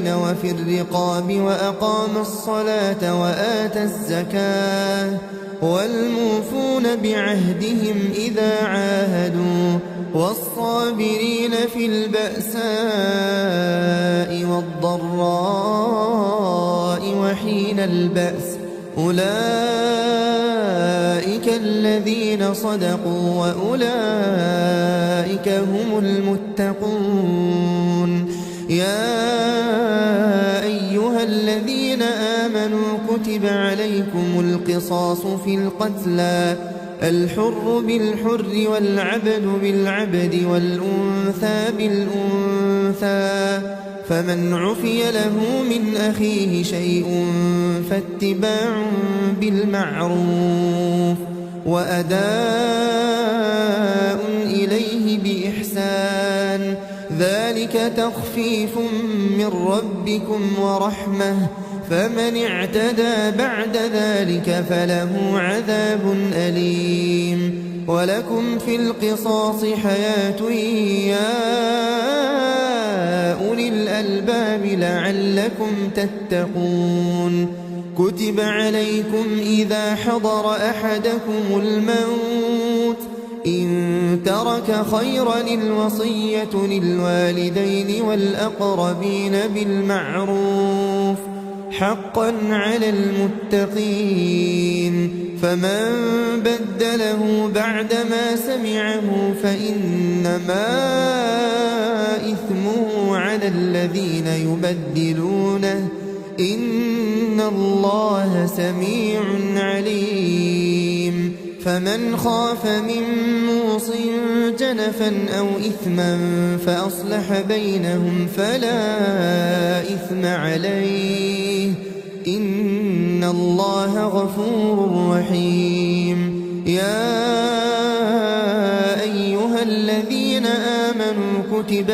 وفي الرقاب وأقام الصلاة وآتى الزكاة والموفون بعهدهم إذا عاهدوا والصابرين في البأساء والضراء وحين البأس. أولئك الذين صدقوا وأولئك هم المتقون. يا أيها الذين آمنوا كتب عليكم القصاص في القتلى الحر بالحر والعبد بالعبد والأنثى بالأنثى فمن عفي له من أخيه شيء فاتباع بالمعروف وأداء إليه بإحسان ذلك تخفيف من ربكم ورحمة فمن اعتدى بعد ذلك فله عذاب أليم. ولكم في القصاص حياة يا أولي الألباب لعلكم تتقون. كتب عليكم إذا حضر أحدكم الموت إن ترك خيرا الوصية للوالدين والأقربين بالمعروف حقا على المتقين. فمن بدله بعدما سمعه فإنما إثمه على الذين يبدلونه إن الله سميع عليم. فمن خاف من موص جنفا أو إثما فأصلح بينهم فلا إثم عليه إن الله غفور رحيم. يا أيها الذين آمنوا كتب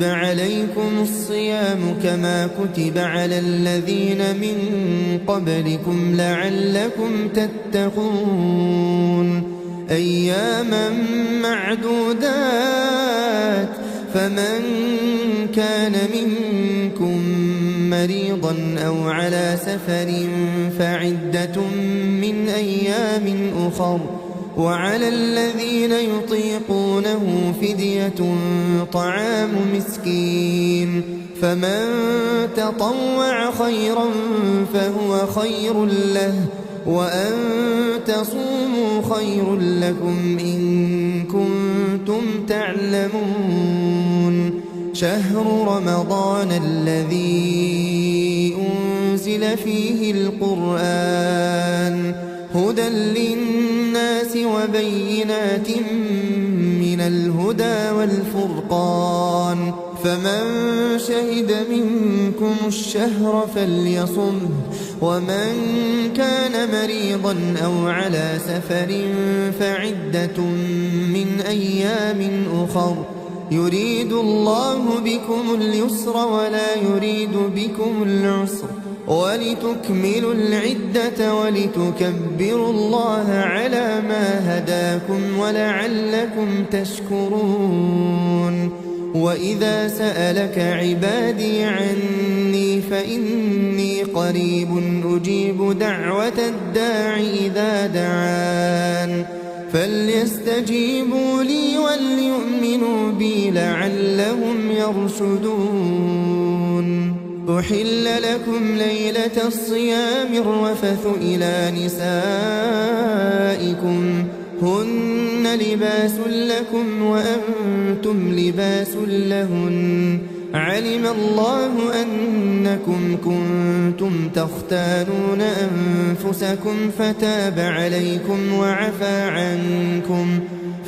عليكم الصيام كما كتب على الذين من قبلكم لعلكم تتقون. أياما معدودات فمن كان منكم مريضا أو على سفر فعدة من أيام أخر وعلى الذين يطيقونه فدية طعام مسكين فمن تطوع خيرا فهو خير له وأن تصوموا خير لكم إن كنتم تعلمون. شهر رمضان الذي أنزل فيه القرآن هدى للناس وبينات من الهدى والفرقان فمن شهد منكم الشهر فليصمه ومن كان مريضا أو على سفر فعدة من أيام أخر يريد الله بكم اليسر ولا يريد بكم العسر ولتكملوا العدة ولتكبروا الله على ما هداكم ولعلكم تشكرون. وإذا سألك عبادي عني فإني قريب أجيب دعوة الداع إذا دعان فليستجيبوا لي وليؤمنوا بي لعلهم يرشدون. أحل لكم ليلة الصيام الرفث إلى نسائكم هن لباس لكم وأنتم لباس لهن علم الله أنكم كنتم تختانون أنفسكم فتاب عليكم وعفى عنكم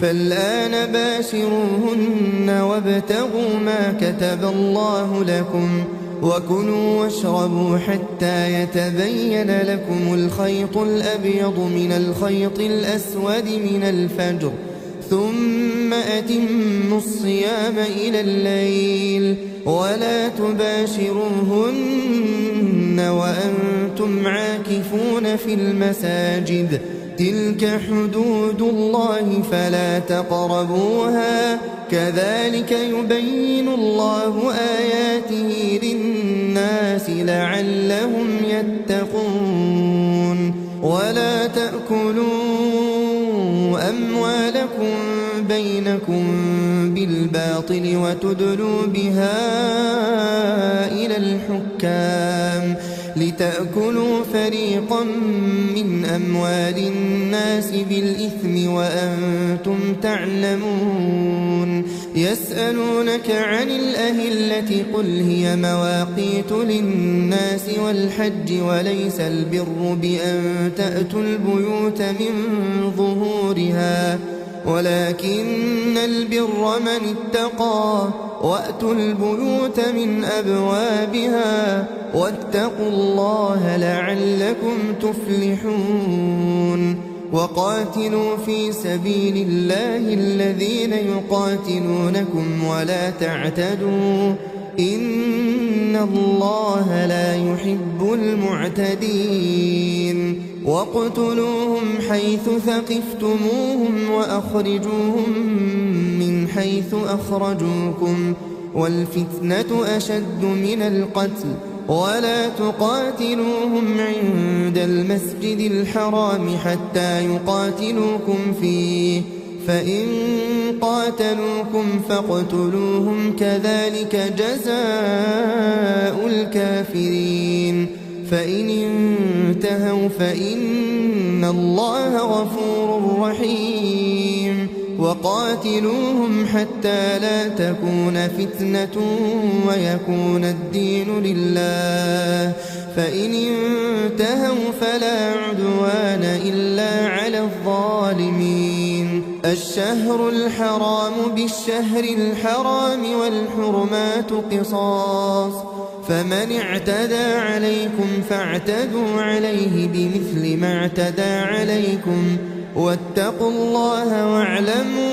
فالآن باشروهن وابتغوا ما كتب الله لكم وكلوا واشربوا حتى يتبين لكم الخيط الأبيض من الخيط الأسود من الفجر ثم أتموا الصيام إلى الليل ولا تباشروهن وأنتم عاكفون في المساجد تلك حدود الله فلا تقربوها كذلك يبين الله آياته للناس لعلهم يتقون. ولا تأكلوا أموالكم بينكم بالباطل وتدلوا بها إلى الحكام لتأكلوا فريقا من أموال الناس بالإثم وأنتم تعلمون. يسألونك عن الأهلة قل هي مواقيت للناس والحج وليس البر بأن تأتوا البيوت من ظهورها ولكن البر من اتقى وأتوا البيوت من أبوابها واتقوا الله لعلكم تفلحون. وقاتلوا في سبيل الله الذين يقاتلونكم ولا تعتدوا إن الله لا يحب المعتدين. واقتلوهم حيث ثقفتموهم وأخرجوهم من حيث أخرجوكم والفتنة أشد من القتل ولا تقاتلوهم عند المسجد الحرام حتى يقاتلوكم فيه فإن قاتلوكم فاقتلوهم كذلك جزاء الكافرين. فإن انتهوا فإن الله غفور رحيم. وقاتلوهم حتى لا تكون فتنة ويكون الدين لله فإن انتهوا فلا عدوان إلا على الظالمين. الشهر الحرام بالشهر الحرام والحرمات قصاص فمن اعتدى عليكم فاعتدوا عليه بمثل ما اعتدى عليكم واتقوا الله واعلموا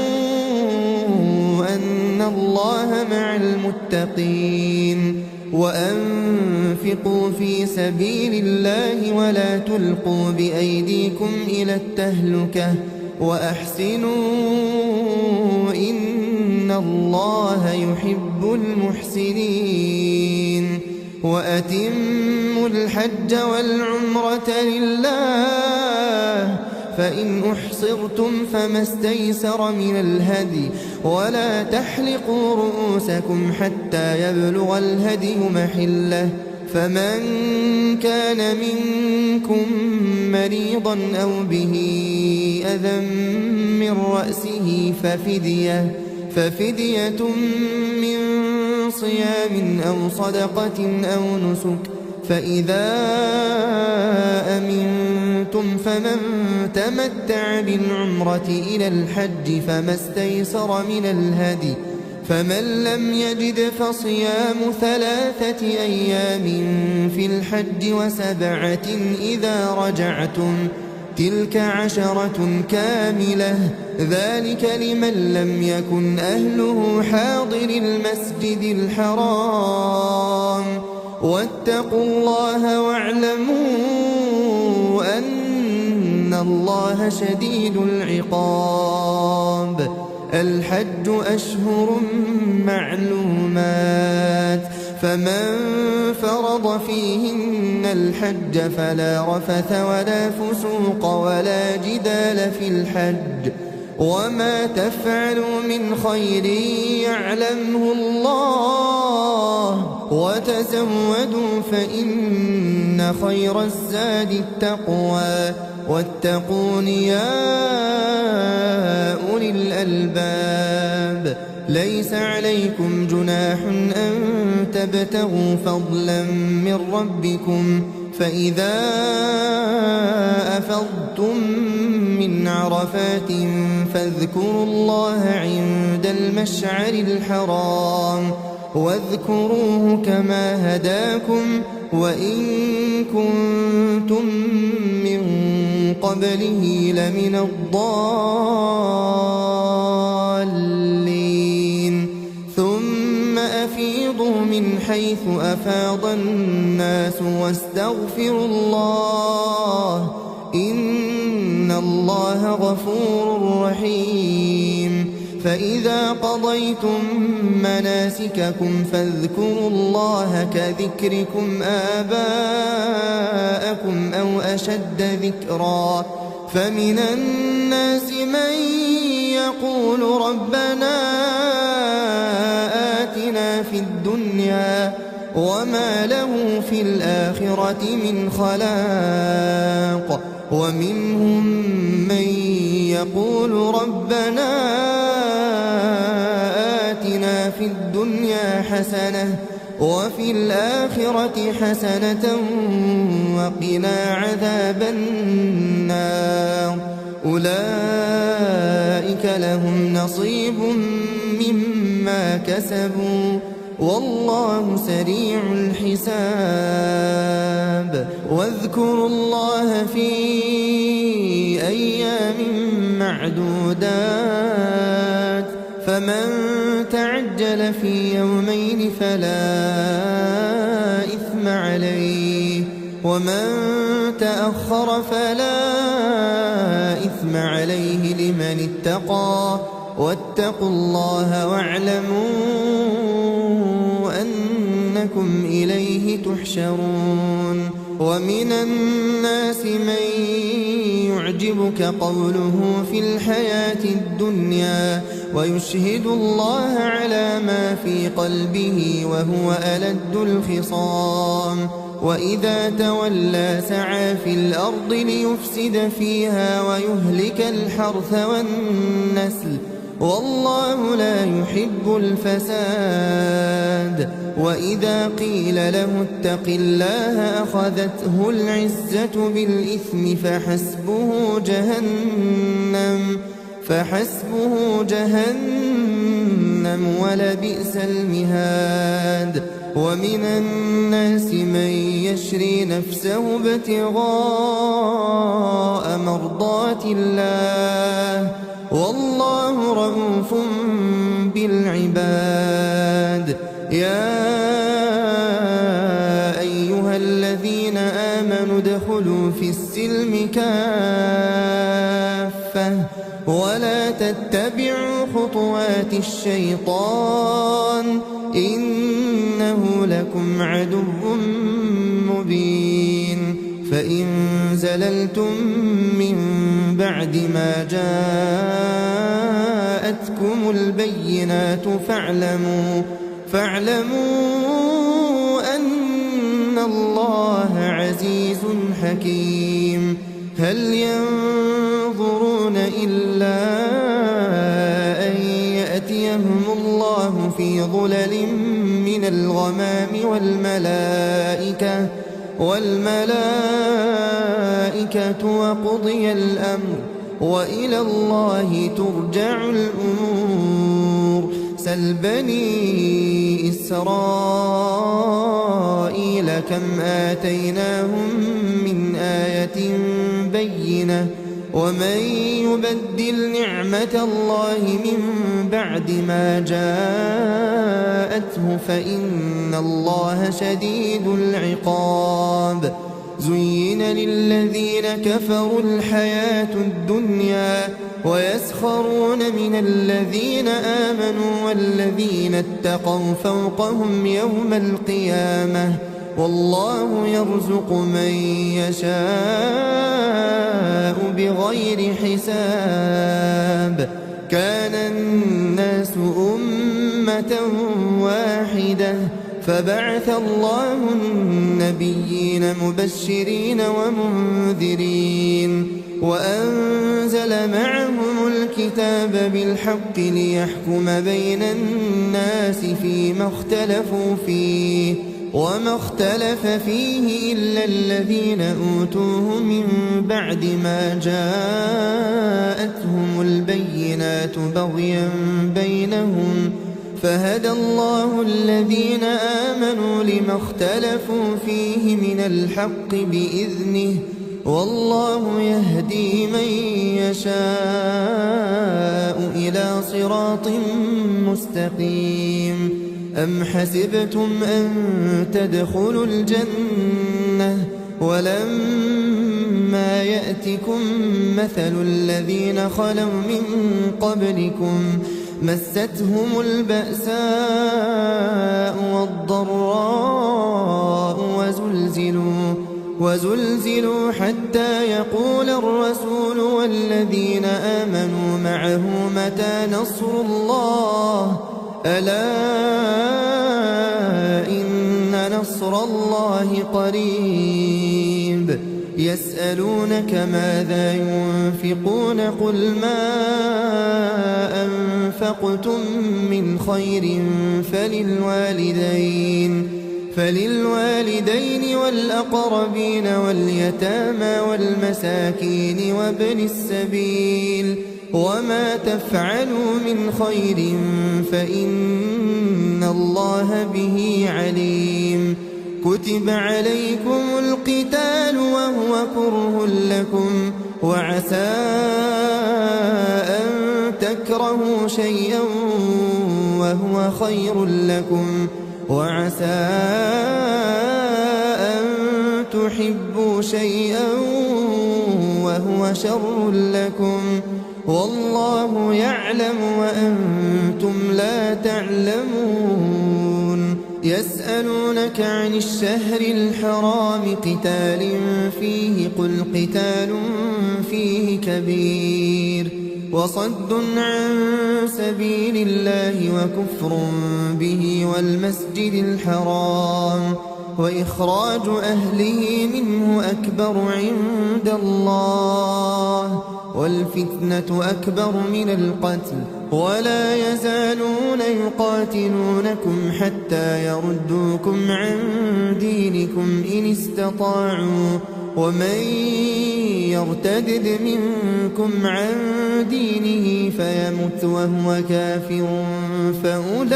أن الله مع المتقين. وأنفقوا في سبيل الله ولا تلقوا بأيديكم إلى التهلكة وأحسنوا إن الله يحب المحسنين. وأتموا الحج والعمرة لله فإن أحصرتم فما استيسر من الهدي ولا تحلقوا رؤوسكم حتى يبلغ الهدي محله فمن كان منكم مريضا أو به أذى من رأسه ففدية من صيام أو صدقة أو نسك فإذا أمنتم فمن تمتع بالعمرة إلى الحج فما استيسر من الهدي فمن لم يجد فصيام 3 أيام في الحج و7 إذا رجعتم تلك 10 كاملة ذلك لمن لم يكن أهله حاضر المسجد الحرام. واتقوا الله واعلموا أن الله شديد العقاب. الحج أشهر معلومات فمن فرض فيهن الحج فلا رفث ولا فسوق ولا جدال في الحج وما تفعلوا من خير يعلمه الله وتزودوا فإن خير الزاد التقوى واتقون يا أولي الألباب ليس عليكم جناح أن تبتغوا فضلا من ربكم فإذا أفضتم من عرفات فاذكروا الله عند المشعر الحرام واذكروه كما هداكم وإن كنتم من قبله لمن الضالين ثم أفيضوا من حيث أفاض الناس واستغفروا الله إن الله غفور رحيم فإذا قضيتم مناسككم فاذكروا الله كذكركم آباءكم أو أشد ذكرا فمن الناس من يقول ربنا آتنا في الدنيا وما له في الآخرة من خلاق ومنهم من يقول ربنا آتنا في الدنيا حسنة وفي الآخرة حسنة وقنا عذاب النار أولئك لهم نصيب مما كسبوا والله سريع الحساب واذكروا الله في أيام معدودات فمن تعجل في يومين فلا إثم عليه ومن تأخر فلا إثم عليه لمن اتقى واتقوا الله واعلموا أنكم إليه تحشرون ومن الناس من يعجبك قوله في الحياة الدنيا ويشهد الله على ما في قلبه وهو ألد الخصام وإذا تولى سعى في الأرض ليفسد فيها ويهلك الحرث والنسل والله لا يحب الفساد وإذا قيل له اتق الله أخذته العزة بالإثم فحسبه جهنم ولبئس المهاد ومن الناس من يشري نفسه ابتغاء مرضات الله والله رؤوف بالعباد يا أيها الذين آمنوا ادخلوا في السلم كافة ولا تتبعوا خطوات الشيطان إنه لكم عدو مبين فإن زللتم من بعد ما جاءتكم البينات فاعلموا أن الله عزيز حكيم هل ينظرون إلا أن يأتيهم الله في ظلل من الغمام والملائكة وقضي الأمر وإلى الله ترجع الأمور سل بني إسرائيل كم آتيناهم من آية بينة ومن يبدل نعمة الله من بعد ما جاءته فإن الله شديد العقاب زين للذين كفروا الحياة الدنيا ويسخرون من الذين آمنوا والذين اتقوا فوقهم يوم القيامة والله يرزق من يشاء بغير حساب. كان الناس أمة واحدة فبعث الله النبيين مبشرين ومنذرين وأنزل معهم الكتاب بالحق ليحكم بين الناس فيما اختلفوا فيه وما اختلف فيه إلا الذين أوتوه من بعد ما جاءتهم البينات بغيا بينهم فهدى الله الذين آمنوا لما اختلفوا فيه من الحق بإذنه والله يهدي من يشاء إلى صراط مستقيم. أم حسبتم أن تدخلوا الجنة ولما يأتكم مثل الذين خلوا من قبلكم مستهم البأساء والضراء وزلزلوا حتى يقول الرسول والذين آمنوا معه متى نصر الله ألا إن نصر الله قريب. يسألونك ماذا ينفقون قل ما أنفقتم من خير فللوالدين والأقربين واليتامى والمساكين وابن السبيل وما تفعلوا من خير فإن الله به عليم. كتب عليكم القتال وهو كره لكم وعسى أن تكرهوا شيئا وهو خير لكم وعسى أن تحبوا شيئا وهو شر لكم والله يعلم وأنتم لا تعلمون. يسألونك عن الشهر الحرام قتال فيه قل قتال فيه كبير وصد عن سبيل الله وكفر به والمسجد الحرام وإخراج أهله منه أكبر عند الله والفتنة أكبر من القتل ولا يزالون يقاتلونكم حتى يردوكم عن دينكم إن استطاعوا ومن يرتدد منكم عن دينه فيمت وهو كافر فأولئك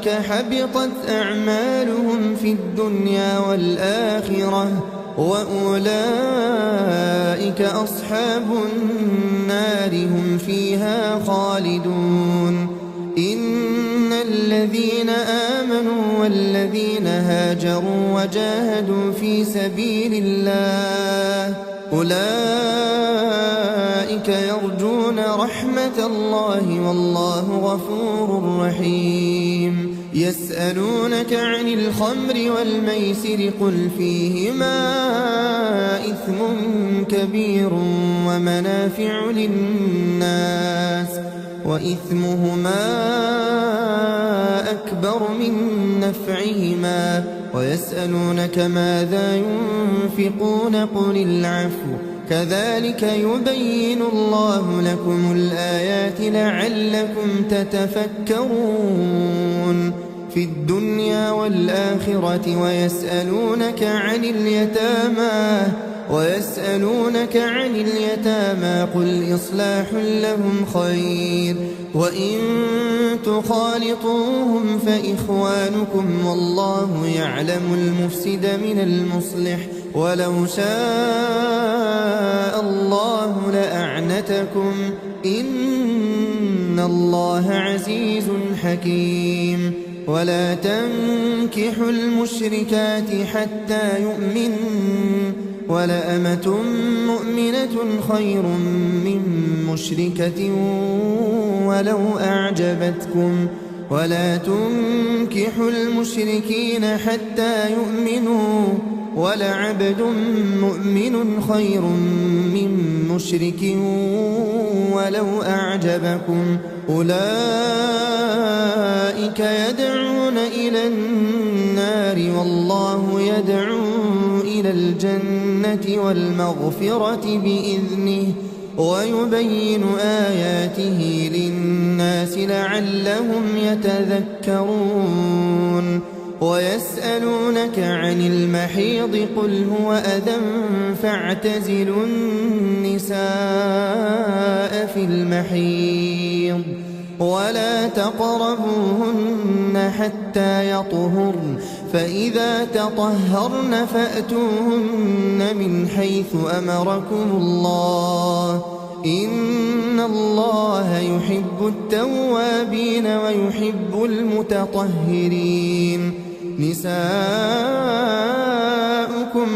حبطت أعمالهم في الدنيا والآخرة وأولئك أصحاب النار هم فيها خالدون. إن الذين آمنوا والذين هاجروا وجاهدوا في سبيل الله أولئك يرجون رحمة الله والله غفور رحيم. يسألونك عن الخمر والميسر قل فيهما إثم كبير ومنافع للناس وإثمهما أكبر من نفعهما ويسألونك ماذا ينفقون قل العفو كذلك يبين الله لكم الآيات لعلكم تتفكرون في الدنيا والآخرة. ويسألونك عن اليتامى قل إصلاح لهم خير وإن تخالطوهم فإخوانكم والله يعلم المفسد من المصلح ولو شاء الله لأعنتكم إن الله عزيز حكيم. ولا تنكحوا المشركات حتى يؤمنوا ولأمة مؤمنة خير من مشركة ولو أعجبتكم ولا تنكحوا المشركين حتى يؤمنوا ولعبد مؤمن خير من مشرك ولو أعجبكم أولئك يدعون إلى النار والله يدعو إلى الجنة والمغفرة بإذنه ويبين آياته للناس لعلهم يتذكرون ويسألونك عن المحيض قل هو أذى فاعتزلوا النساء في المحيض ولا تقربوهن حتى يطهرن فإذا تطهرن فأتوهن من حيث أمركم الله إن الله يحب التوابين ويحب المتطهرين نساؤكم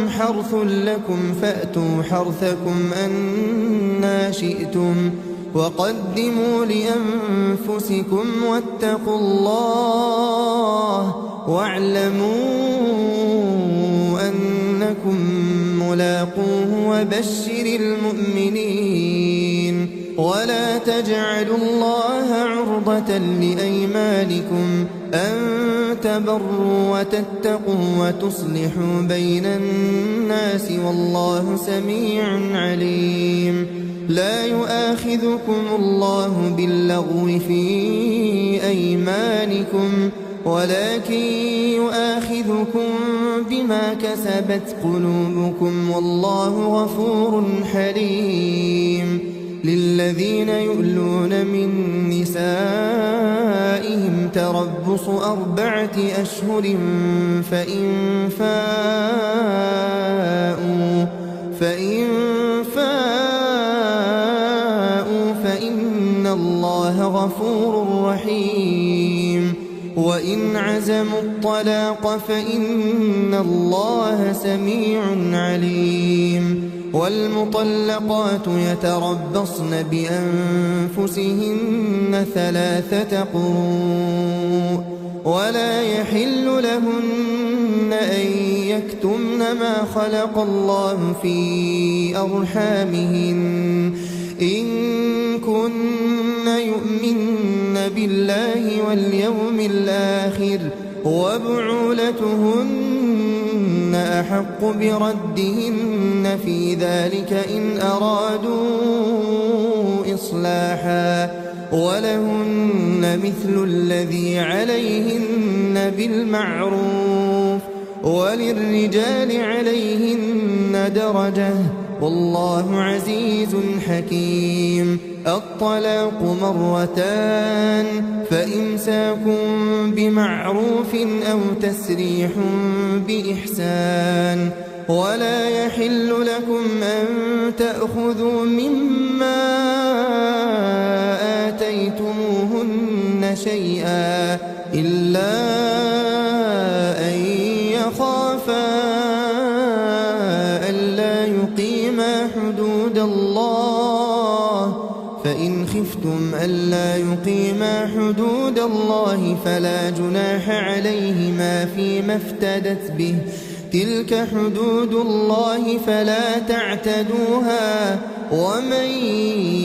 حرث لكم فأتوا حرثكم أنى شئتم وقدموا لأنفسكم واتقوا الله واعلموا أنكم ملاقوه وبشر المؤمنين ولا تجعلوا الله عرضة لأيمانكم أن تبروا وتتقوا وتصلحوا بين الناس والله سميع عليم لا يؤاخذكم الله باللغو في أيمانكم ولكن يؤاخذكم بما كسبت قلوبكم والله غفور حليم للذين يؤلون من نسائهم تربص 4 أشهر فإن فاءوا فإن الله غفور رحيم وإن عزموا الطلاق فإن الله سميع عليم والمطلقات يتربصن بأنفسهن 3 قروء ولا يحل لهن أن يكتمن ما خلق الله في أرحامهن إن كن يؤمن بالله واليوم الآخر وبعولتهن أحق بردهن في ذلك إن أرادوا إصلاحا ولهن مثل الذي عليهن بالمعروف وللرجال عليهن درجة والله عزيز حكيم الطلاق 2 فإمساكم بمعروف أو تسريح بإحسان ولا يحل لكم أن تأخذوا مما آتيتموهن شيئا إلا أن يخافا ألا يقيما حدود الله فإن خفتم ألا يقيما حدود الله فلا جناح عليهما فيما افتدت به تلك حدود الله فلا تعتدوها ومن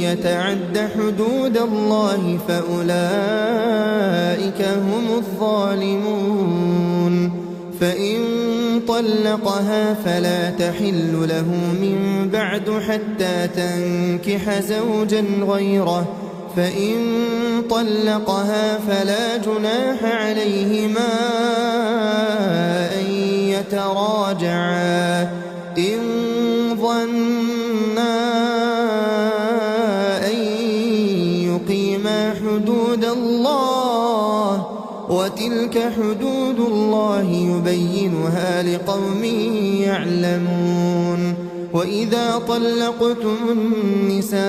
يتعد حدود الله فأولئك هم الظالمون فإن طلقها فلا تحل له من بعد حتى تنكح زوجا غيره فإن طلقها فلا جناح عليهما أن يتراجعا إن ظنا أن يقيما حدود الله وتلك حدود الله يبينها لقوم يعلمون وإذا طلقتم النساء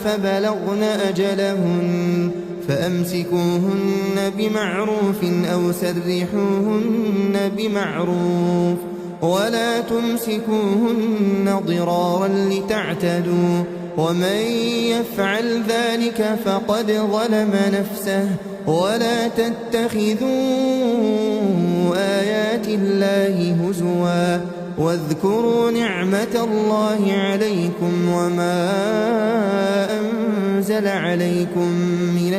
فبلغن أجلهن فأمسكوهن بمعروف أو سرحوهن بمعروف ولا تمسكوهن ضرارا لتعتدوا ومن يفعل ذلك فقد ظلم نفسه ولا تتخذوا آيات الله هزوا واذكروا نعمة الله عليكم وما أنزل عليكم من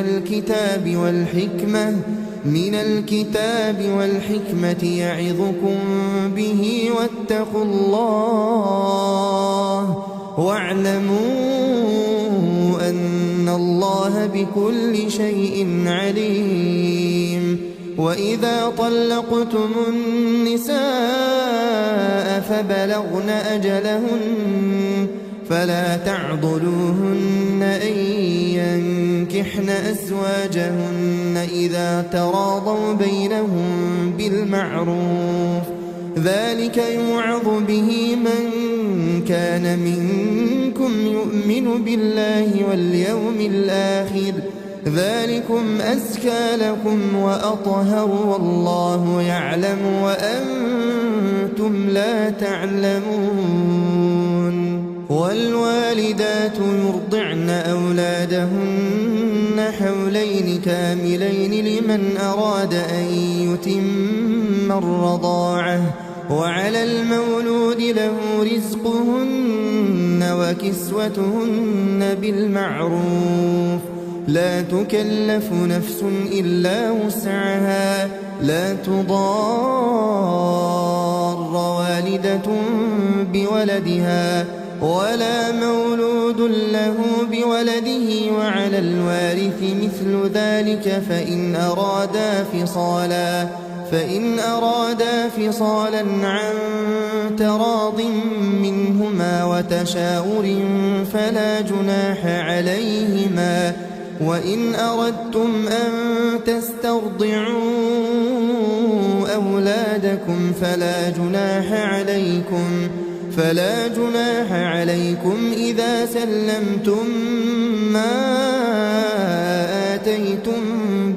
الكتاب والحكمة يعظكم به واتقوا الله واعلموا أن الله بكل شيء عليم. وإذا طلقتم النساء فبلغن أجلهن فلا تعضلوهن أن ينكحن أزواجهن إذا تراضوا بينهم بالمعروف ذلك يوعظ به من كان منكم يؤمن بالله واليوم الآخر ذلكم أزكى لكم وأطهر والله يعلم وأنتم لا تعلمون. والوالدات يرضعن أولادهن حولين كاملين لمن أراد أن يتم الرضاعة وعلى المولود له رزقهن وكسوتهن بالمعروف لا تكلف نفس إلا وسعها لا تضار والدة بولدها ولا مولود له بولده وعلى الوارث مثل ذلك فإن أرادا فصالا عن تراض منهما وتشاور فلا جناح عليهما. وإن أردتم أن تسترضعوا أولادكم فلا جناح عليكم إذا سلمتم ما آتيتم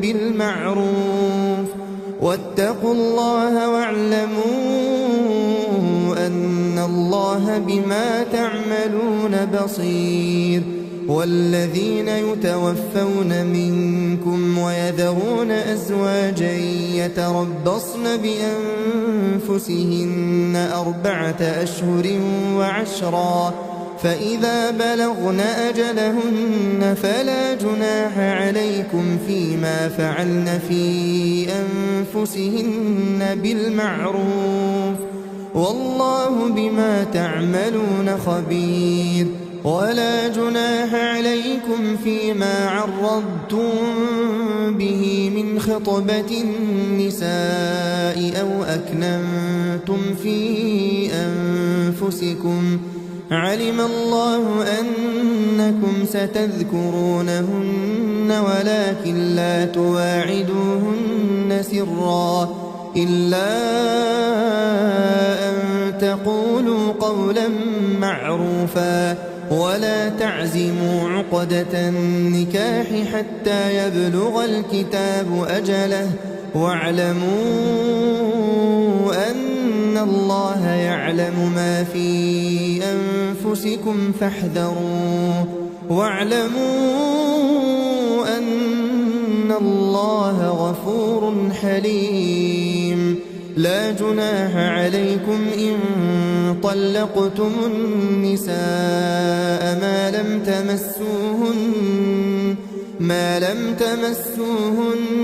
بالمعروف واتقوا الله واعلموا أن الله بما تعملون بصير. والذين يتوفون منكم ويذرون أزواجا يتربصن بأنفسهن 4 أشهر وعشرا فإذا بلغن أجلهن فلا جناح عليكم فيما فعلن في أنفسهن بالمعروف والله بما تعملون خبير. ولا جناح عليكم فيما عرضتم به من خطبة النساء أو أكننتم في أنفسكم علم الله أنكم ستذكرونهن ولكن لا تواعدوهن سرا إلا أن تقولوا قولا معروفا ولا تعزموا عقدة النكاح حتى يبلغ الكتاب أجله واعلموا أن الله يعلم ما في أنفسكم فاحذروه واعلموا أن الله غفور حليم. لا جناح عليكم إن طلقتم النساء ما لم تمسوهن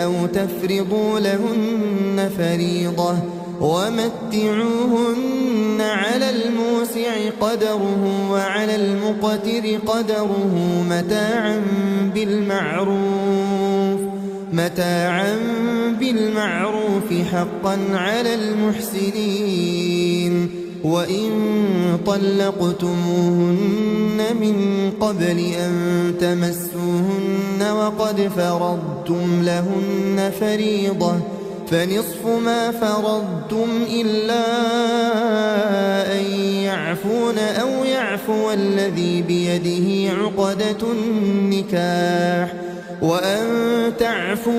أو تفرضوا لهن فريضة ومتعوهن على الموسع قدره وعلى المقتر قدره متاعا بالمعروف حقا على المحسنين. وإن طلقتموهن من قبل أن تمسوهن وقد فرضتم لهن فريضة فنصف ما فرضتم إلا أن يعفون أو يعفو الذي بيده عقدة النكاح وأن تعفوا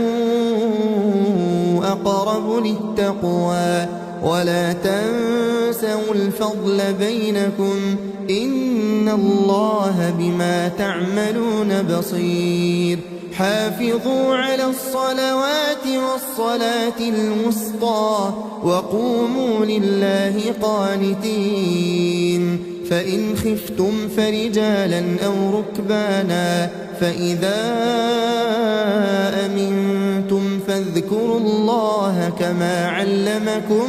أقرب للتقوى ولا تنسوا الفضل بينكم إن الله بما تعملون بصير حافظوا على الصلوات والصلاة الوسطى وقوموا لله قانتين فإن خفتم فرجالا أو ركبانا فإذا أمنتم فاذكروا الله كما علمكم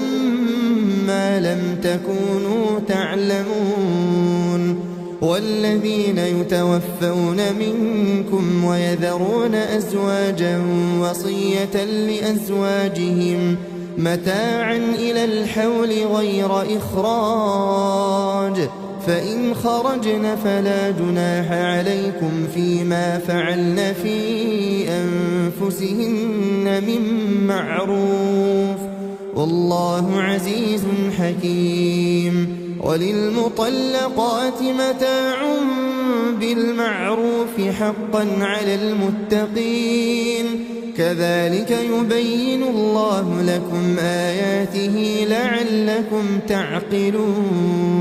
ما لم تكونوا تعلمون والذين يتوفون منكم ويذرون أزواجا وصية لأزواجهم متاعا إلى الحول غير إخراج فإن خرجن فلا جناح عليكم فيما فعلن في أنفسهن من معروف والله عزيز حكيم وللمطلقات متاع بالمعروف حقا على المتقين كذلك يبين الله لكم آياته لعلكم تعقلون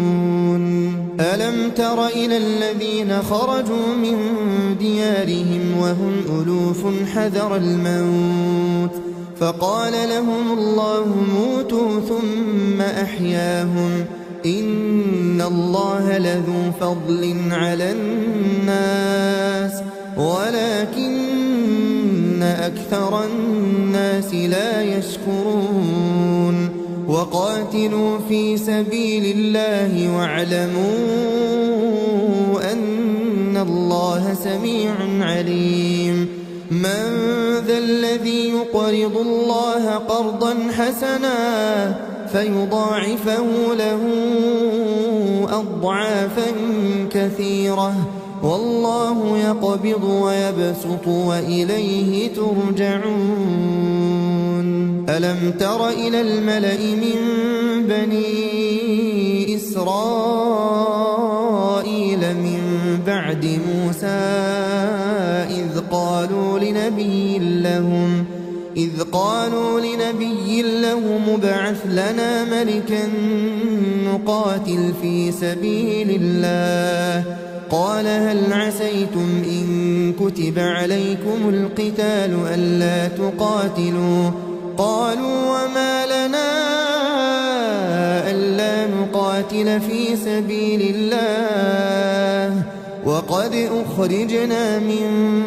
ألم تر إلى الذين خرجوا من ديارهم وهم ألوف حذر الموت فقال لهم الله موتوا ثم أحياهم إن الله لذو فضل على الناس ولكن أكثر الناس لا يشكرون وقاتلوا في سبيل الله واعلموا أن الله سميع عليم من ذا الذي يقرض الله قرضا حسنا فيضاعفه له أضعافا كثيرة والله يقبض ويبسط وإليه ترجعون ألم تر إلى الملأ من بني إسرائيل من بعد موسى إذ قالوا لنبي لهم ابعث لنا ملكا نقاتل في سبيل الله قال هل عسيتم إن كتب عليكم القتال ألا تقاتلوا قالوا وما لنا ألا نقاتل في سبيل الله وقد أخرجنا من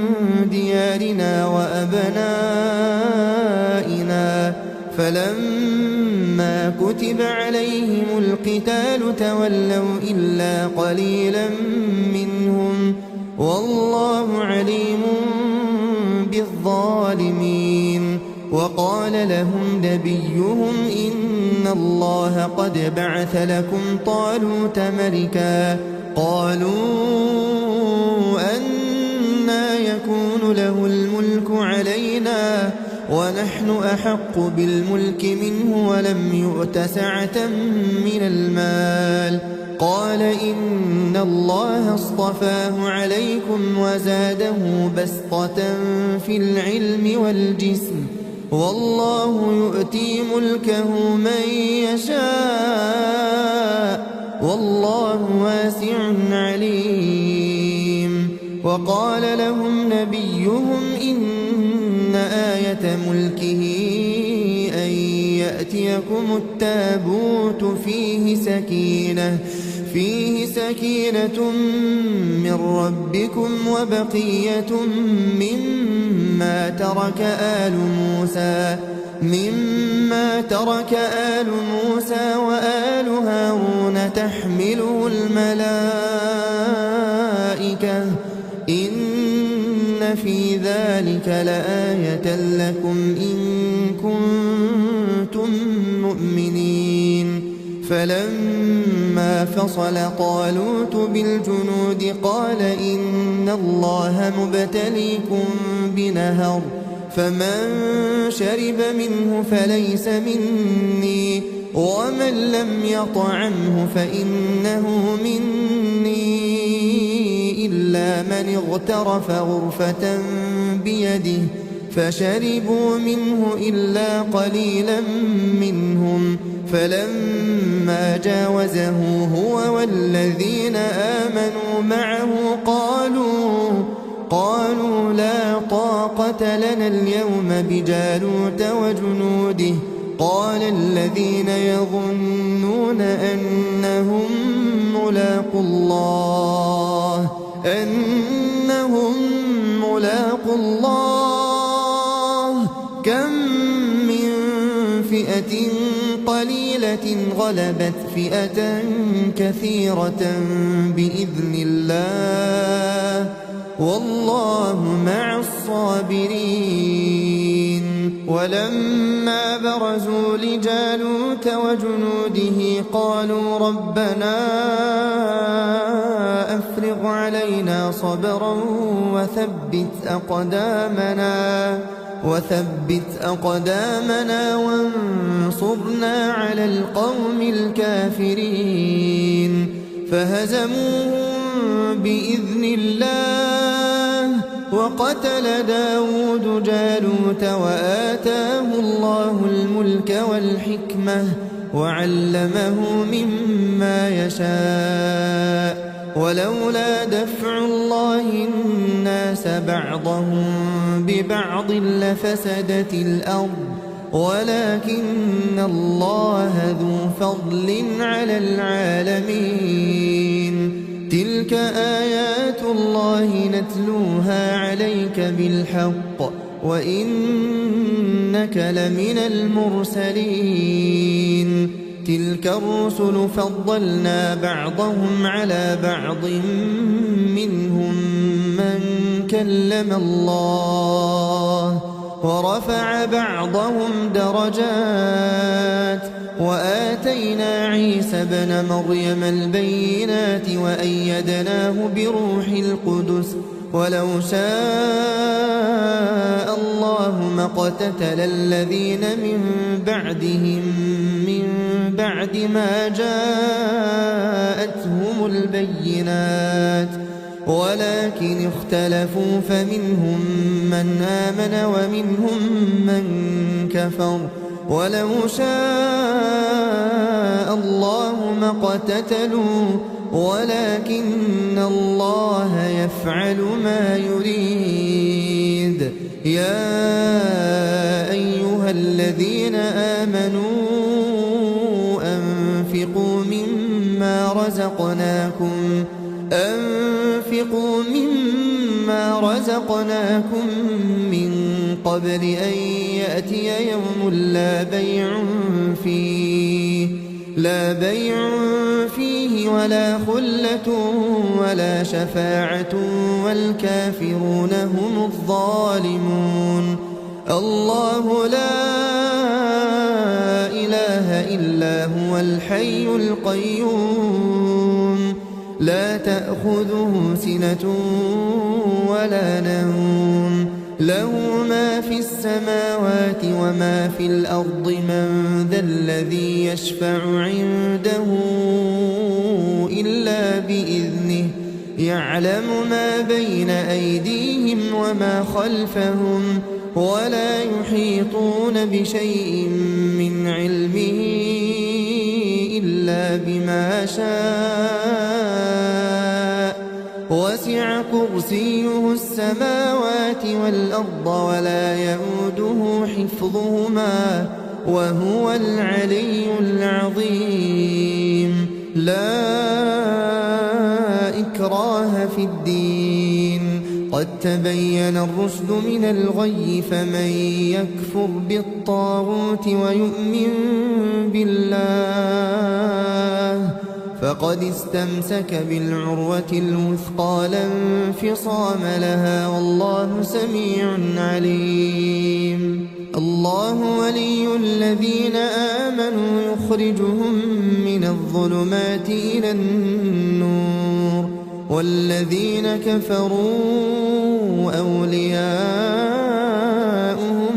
ديارنا وأبنائنا فلما كتب عليهم القتال تولوا إلا قليلا منهم والله عليم بالظالمين وقال لهم نبيهم إن الله قد بعث لكم طالوت ملكا قالوا أنى يكون له الملك علينا ونحن أحق بالملك منه ولم يؤت سعة من المال قال إن الله اصطفاه عليكم وزاده بسطة في العلم والجسم والله يؤتي ملكه من يشاء والله واسع عليم وقال لهم نبيهم إن آية ملكه أن يأتيكم التابوت فيه سكينة من ربكم وبقية مما ترك آل موسى وآل هارون تحمله الملائكة إن في ذلك لآية لكم إن كنتم مؤمنين فلما فصل طالوت بالجنود قال إن الله مبتليكم بنهر فمن شرب منه فليس مني ومن لم يطعمه فإنه مني إلا من اغترف غرفة بيده فشربوا منه إلا قليلا منهم فلما جاوزه هو والذين آمنوا معه قالوا لا طاقة لنا اليوم بجالوت وجنوده قال الذين يظنون أنهم ملاقو الله كم من فئة قليلة غلبت فئة كثيرة بإذن الله والله مع الصابرين. ولما برزوا لجالوت وجنوده قالوا ربنا أفرغ علينا صبرا وثبت أقدامنا وانصرنا على القوم الكافرين فهزموهم بإذن الله وقتل داود جالوت وآتاه الله الملك والحكمة وعلمه مما يشاء ولولا دفع الله الناس بعضهم ببعض لفسدت الأرض ولكن الله ذو فضل على العالمين. تلك آيات الله نتلوها عليك بالحق وإنك لمن المرسلين. تلك الرسل فضلنا بعضهم على بعض منهم من كلم الله ورفع بعضهم درجات وآتينا عيسى ابن مريم البينات وأيدناه بروح القدس ولو شاء الله ما اقتتل الذين من بعدهم من بعد ما جاءتهم البينات ولكن اختلفوا فمنهم من آمن ومنهم من كفر ولو شاء الله ما اقتتلوا ولكن الله يفعل ما يريد. يا أيها الذين آمنوا أنفقوا مما رزقناكم من قبل أن يأتي يوم لا بيع فيه ولا خلة ولا شفاعة والكافرون هم الظالمون. الله لا إله إلا هو الحي القيوم لا تأخذه سنة ولا نوم له ما في السماوات وما في الأرض من ذا الذي يشفع عنده إلا بإذنه يعلم ما بين أيديهم وما خلفهم ولا يحيطون بشيء من علمه إلا بما شاء وسع كرسيه السماوات والأرض ولا يئوده حفظهما وهو العلي العظيم. لا إكراه في الدين قد تبين الرشد من الغي فمن يكفر بالطاغوت ويؤمن بالله فقد استمسك بالعروة الوثقى لا انفصام لها والله سميع عليم. الله ولي الذين آمنوا يخرجهم من الظلمات إلى النور والذين كفروا أولياؤهم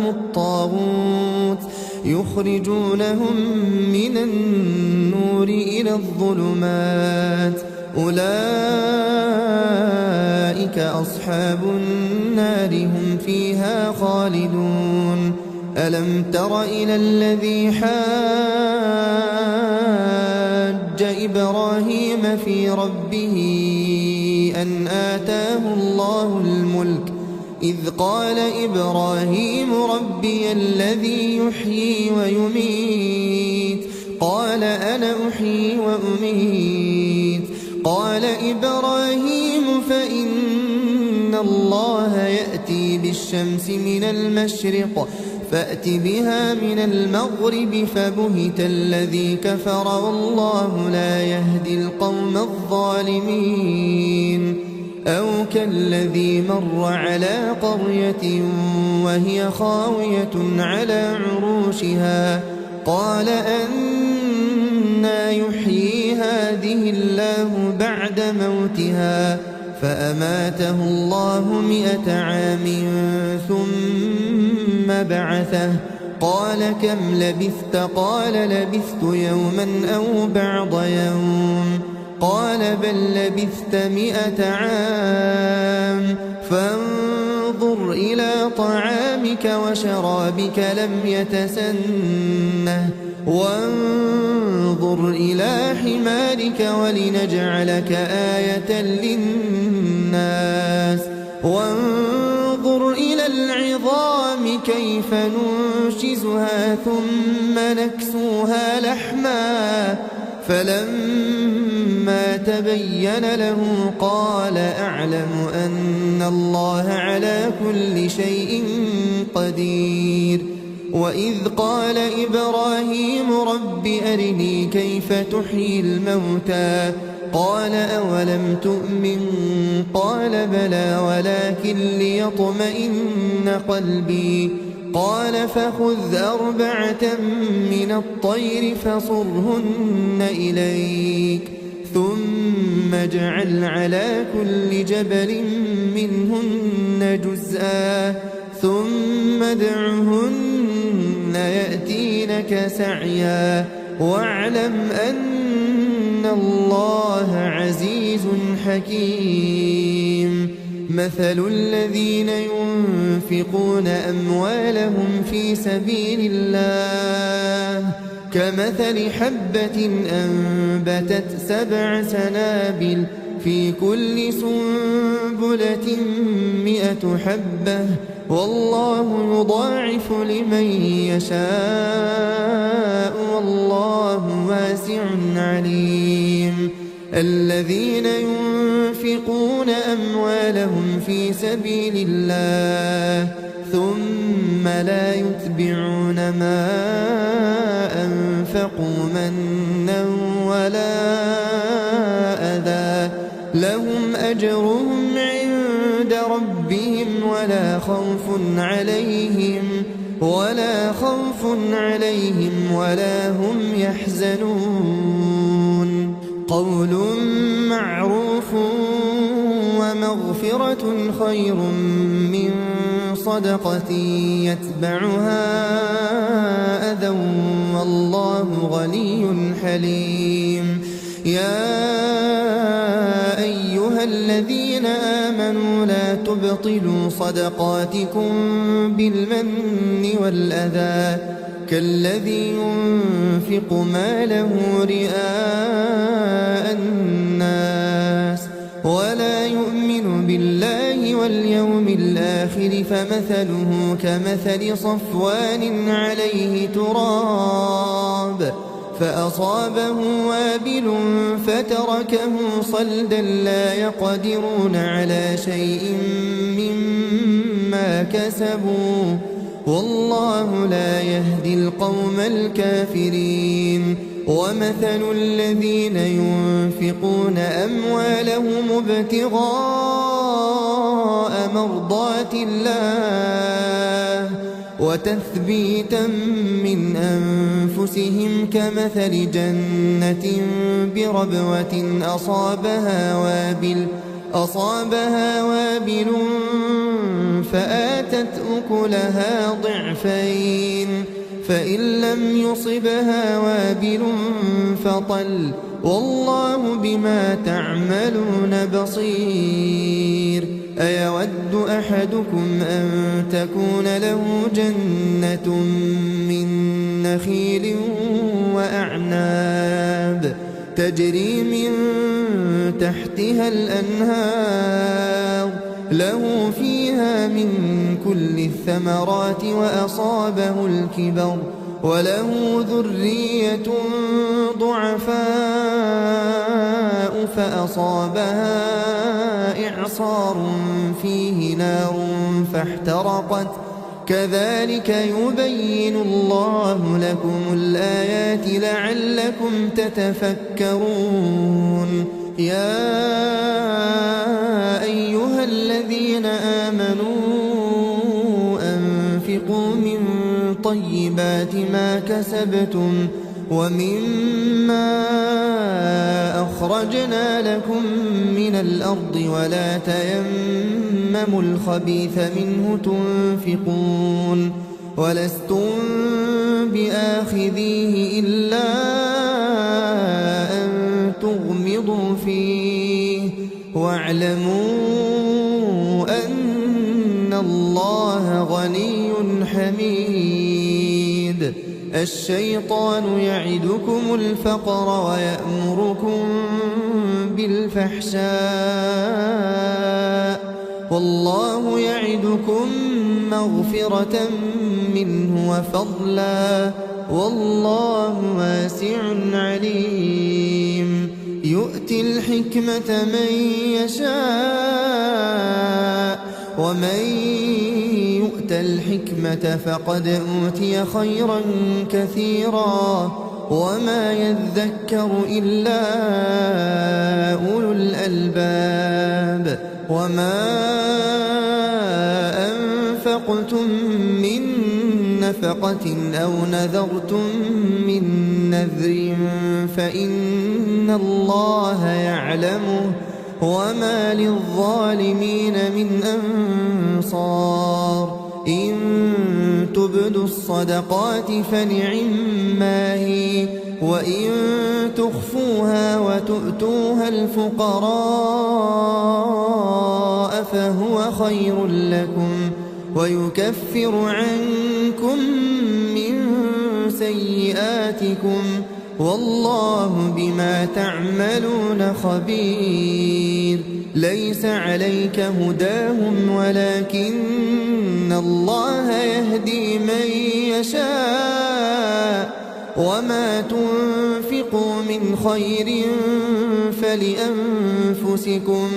الطاغوت يخرجونهم من النور إلى الظلمات أولئك أولئك أصحاب النار هم فيها خالدون ألم تر إلى الذي حاج إبراهيم في ربه أن آتاه الله الملك إذ قال إبراهيم ربي الذي يحيي ويميت قال أنا أحيي وأميت قال إبراهيم فإن الله يأتي بالشمس من المشرق فأت بها من المغرب فبهت الذي كفر والله لا يهدي القوم الظالمين أو كالذي مر على قرية وهي خاوية على عروشها قال أنى يحيي هذه الله بعد موتها فأماته الله 100 عام ثم بعثه قال كم لبثت قال لبثت يوما أو بعض يوم قال بل لبثت 100 عام فانظر إلى طعامك وشرابك لم يتسنه وانظر إلى حمارك ولنجعلك آية للناس وانظر إلى العظام كيف ننشزها ثم نكسوها لحما فلما تبين له قال أعلم أن الله على كل شيء قدير وإذ قال إبراهيم رب أرني كيف تحيي الموتى قال أولم تؤمن قال بلى ولكن ليطمئن قلبي قال فخذ 4 من الطير فصرهن إليك ثم اجعل على كل جبل منهن جزءا ثم ادعهن يأتينك سعيا واعلم أن الله عزيز حكيم مثل الذين ينفقون أموالهم في سبيل الله كمثل حبة أنبتت 7 سنابل في كل سنبلة 100 حبة والله يضاعف لمن يشاء والله واسع عليم الذين ينفقون أموالهم في سبيل الله ثم لا يتبعون ما أنفقوا منا ولا أذى لهم أجرهم عند ربهم ولا خوف عليهم ولا هم يحزنون قول معروف ومغفرة خير من صدقة يتبعها أذى والله غني حليم يا أيها الذين آمنوا لا تبطلوا صدقاتكم بالمن والأذى كالذي ينفق ماله رئاء الناس ولا يؤمن بالله واليوم الآخر فمثله كمثل صفوان عليه تراب فأصابه وابل فتركه صلدا لا يقدرون على شيء مما كسبوا والله لا يهدي القوم الكافرين ومثل الذين ينفقون أموالهم ابتغاء مرضات الله وتثبيتا من أنفسهم كمثل جنة بربوة أصابها وابل فآتت أكلها ضعفين فإن لم يصبها وابل فطل والله بما تعملون بصير أيود أحدكم أن تكون له جنة من نخيل وأعناب تجري من تحتها الأنهار له فيها من كل الثمرات وأصابه الكبر وله ذرية ضعفاء فأصابها إعصار فيه نار فاحترقت كذلك يبين الله لكم الآيات لعلكم تتفكرون يا أيها الذين آمنوا أنفقوا من طيبات ما كسبتم ومما أخرجنا لكم من الأرض ولا تيمموا الخبيث منه تنفقون ولستم بآخذيه إلا أن تغمضوا فيه واعلموا أن الله غني حميد الشيطان يعدكم الفقر ويأمركم بالفحشاء والله يعدكم مغفرة منه وفضلا والله واسع عليم يؤتي الحكمة من يشاء ومن يؤت الحكمة فقد أوتي خيرا كثيرا وما يذكر إلا أولو الألباب وما أنفقتم من نفقة أو نذرتم من نذر فإن الله يعلمه وما للظالمين من أنصار إن تبدوا الصدقات فنعما هي وإن تخفوها وتؤتوها الفقراء فهو خير لكم ويكفر عنكم من سيئاتكم والله بما تعملون خبير ليس عليك هداهم ولكن الله يهدي من يشاء وما تنفقوا من خير فلأنفسكم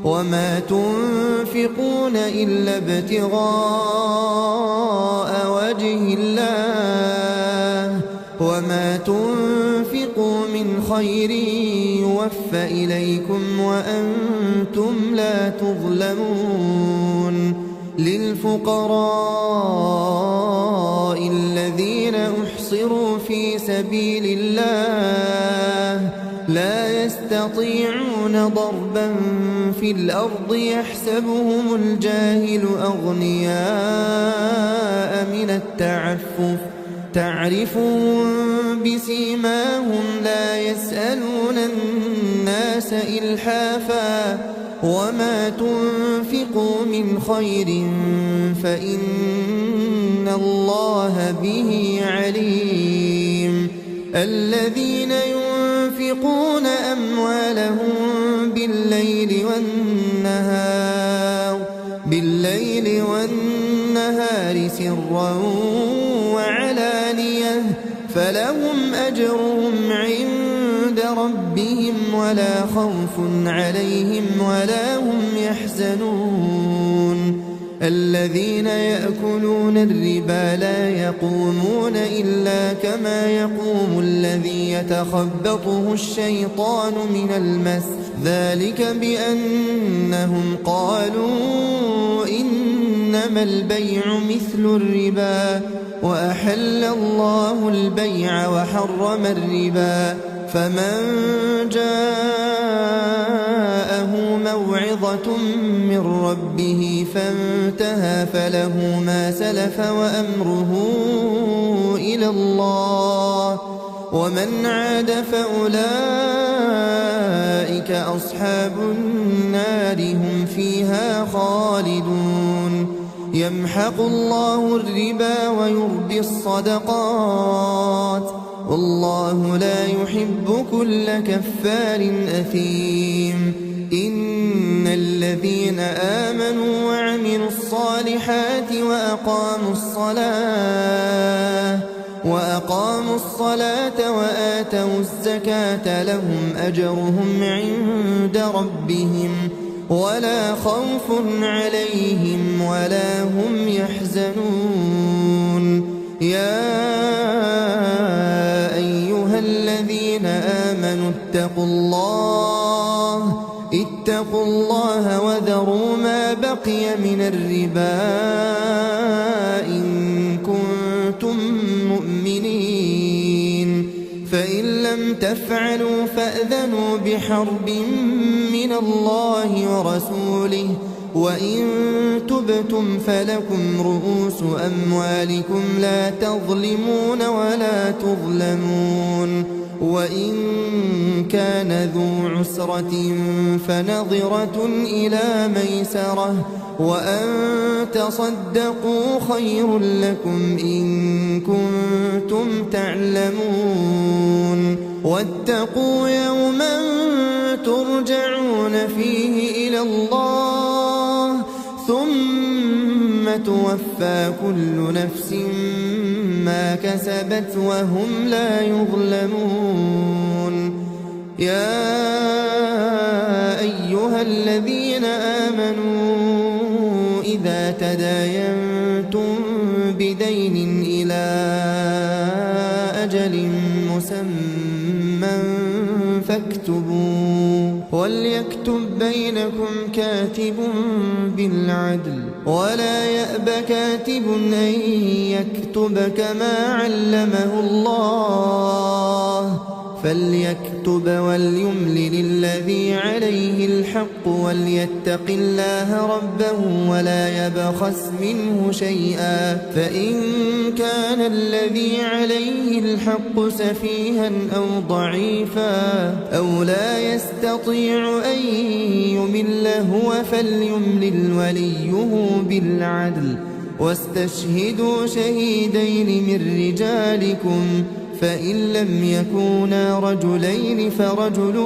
وما تنفقون إلا ابتغاء وجه الله وما تنفقوا من خير يوفى إليكم وأنتم لا تظلمون للفقراء الذين أحصروا في سبيل الله لا يستطيعون ضربا في الأرض يحسبهم الجاهل أغنياء من التعفف تعرفهم بسيماهم لا يسألون الناس إلحافا وما تنفقوا من خير فإن الله به عليم الذين ينفقون أموالهم بالليل والنهار سرا وعلانية فلهم أجرهم عند ربهم ولا خوف عليهم ولا هم يحزنون الذين يأكلون الربا لا يقومون إلا كما يقوم الذي يتخبطه الشيطان من المس ذلك بأنهم قالوا إنما البيع مثل الربا وأحل الله البيع وحرم الربا فمن جاءه موعظة من ربه فانتهى فله ما سلف وأمره إلى الله ومن عاد فأولئك أصحاب النار هم فيها خالدون يمحق الله الربا ويربي الصدقات والله لا يحب كل كفار أثيم إن الذين آمنوا وعملوا الصالحات وأقاموا الصلاة وآتوا الزكاة لهم أجرهم عند ربهم ولا خوف عليهم ولا هم يحزنون يا أيها الذين آمنوا اتقوا الله وذروا ما بقي من الربا إن كنتم مؤمنين فإن لم تفعلوا فأذنوا بحرب من الله ورسوله وإن تبتم فلكم رؤوس أموالكم لا تظلمون ولا تظلمون وإن كان ذو عسرة فنظرة إلى ميسرة وأن تصدقوا خير لكم إن كنتم تعلمون واتقوا يوما ترجعون فيه إلى الله ثم توفى كل نفس ما كسبت وهم لا يظلمون يا أيها الذين آمنوا إذا تداينتم بدين إلى أجل مسمى فاكتبوه وليكتب بينكم كاتب بالعدل ولا يأب كاتب أن يكتب كما علمه الله فليكتب وليملل الذي عليه الحق وليتق الله ربه ولا يبخس منه شيئا فإن كان الذي عليه الحق سفيها أو ضعيفا أو لا يستطيع أن يمل هو فليملل وليه بالعدل واستشهدوا شهيدين من رجالكم فإن لم يكونا رجلين فرجل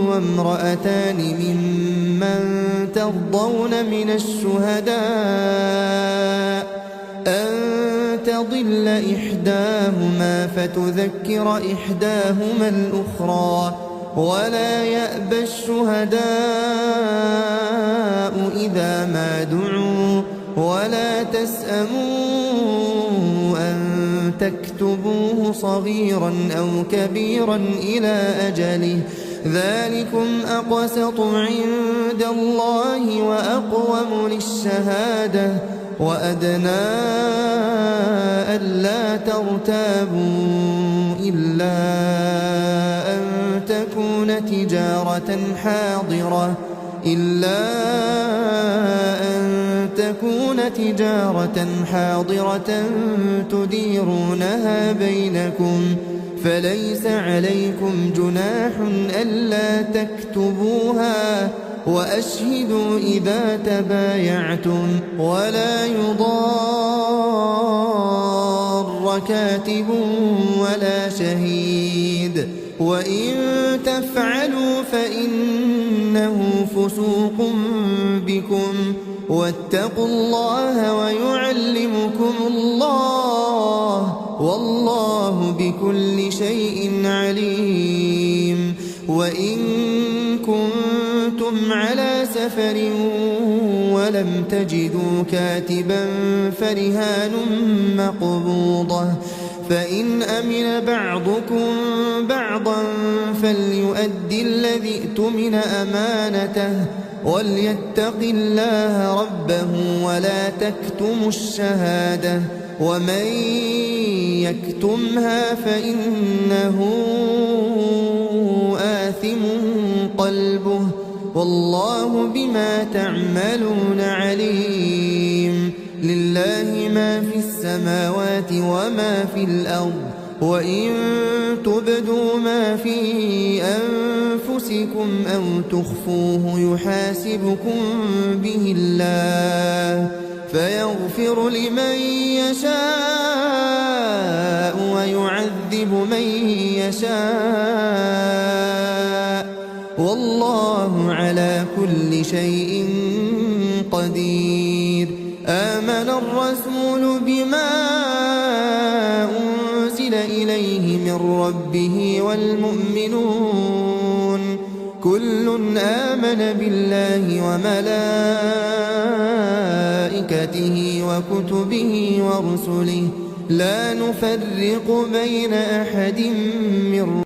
وامرأتان ممن ترضون من الشهداء أن تضل إحداهما فتذكر إحداهما الأخرى ولا يأبى الشهداء إذا ما دعوا ولا تسأموا أن تكتبوه صغيرا أو كبيرا إلى أجله ذلكم أقسط عند الله وأقوم للشهادة وأدنى ألا ترتابوا إلا أن تكون تجارة حاضرة تديرونها بينكم فليس عليكم جناح ألا تكتبوها وأشهدوا إذا تبايعتم ولا يضار كاتب ولا شهيد وإن تفعلوا فإنه فسوق بكم واتقوا الله ويعلمكم الله والله بكل شيء عليم وإن كنتم على سفر ولم تجدوا كاتبا فرهان مقبوضة فإن أمن بعضكم بعضا فليؤدي الذي اؤتمن أمانته وليتق الله ربه ولا تكتموا الشهادة ومن يكتمها فإنه آثم قلبه والله بما تعملون عليم لله ما في السماوات وما في الأرض وإن تبدوا ما في أنفسكم أو تخفوه يحاسبكم به الله فيغفر لمن يشاء ويعذب من يشاء والله على كل شيء قدير. آمن الرسول بما أنزل إليه من ربه والمؤمنون كل آمن بالله وملائكته وكتبه ورسله لا نفرق بين أحد من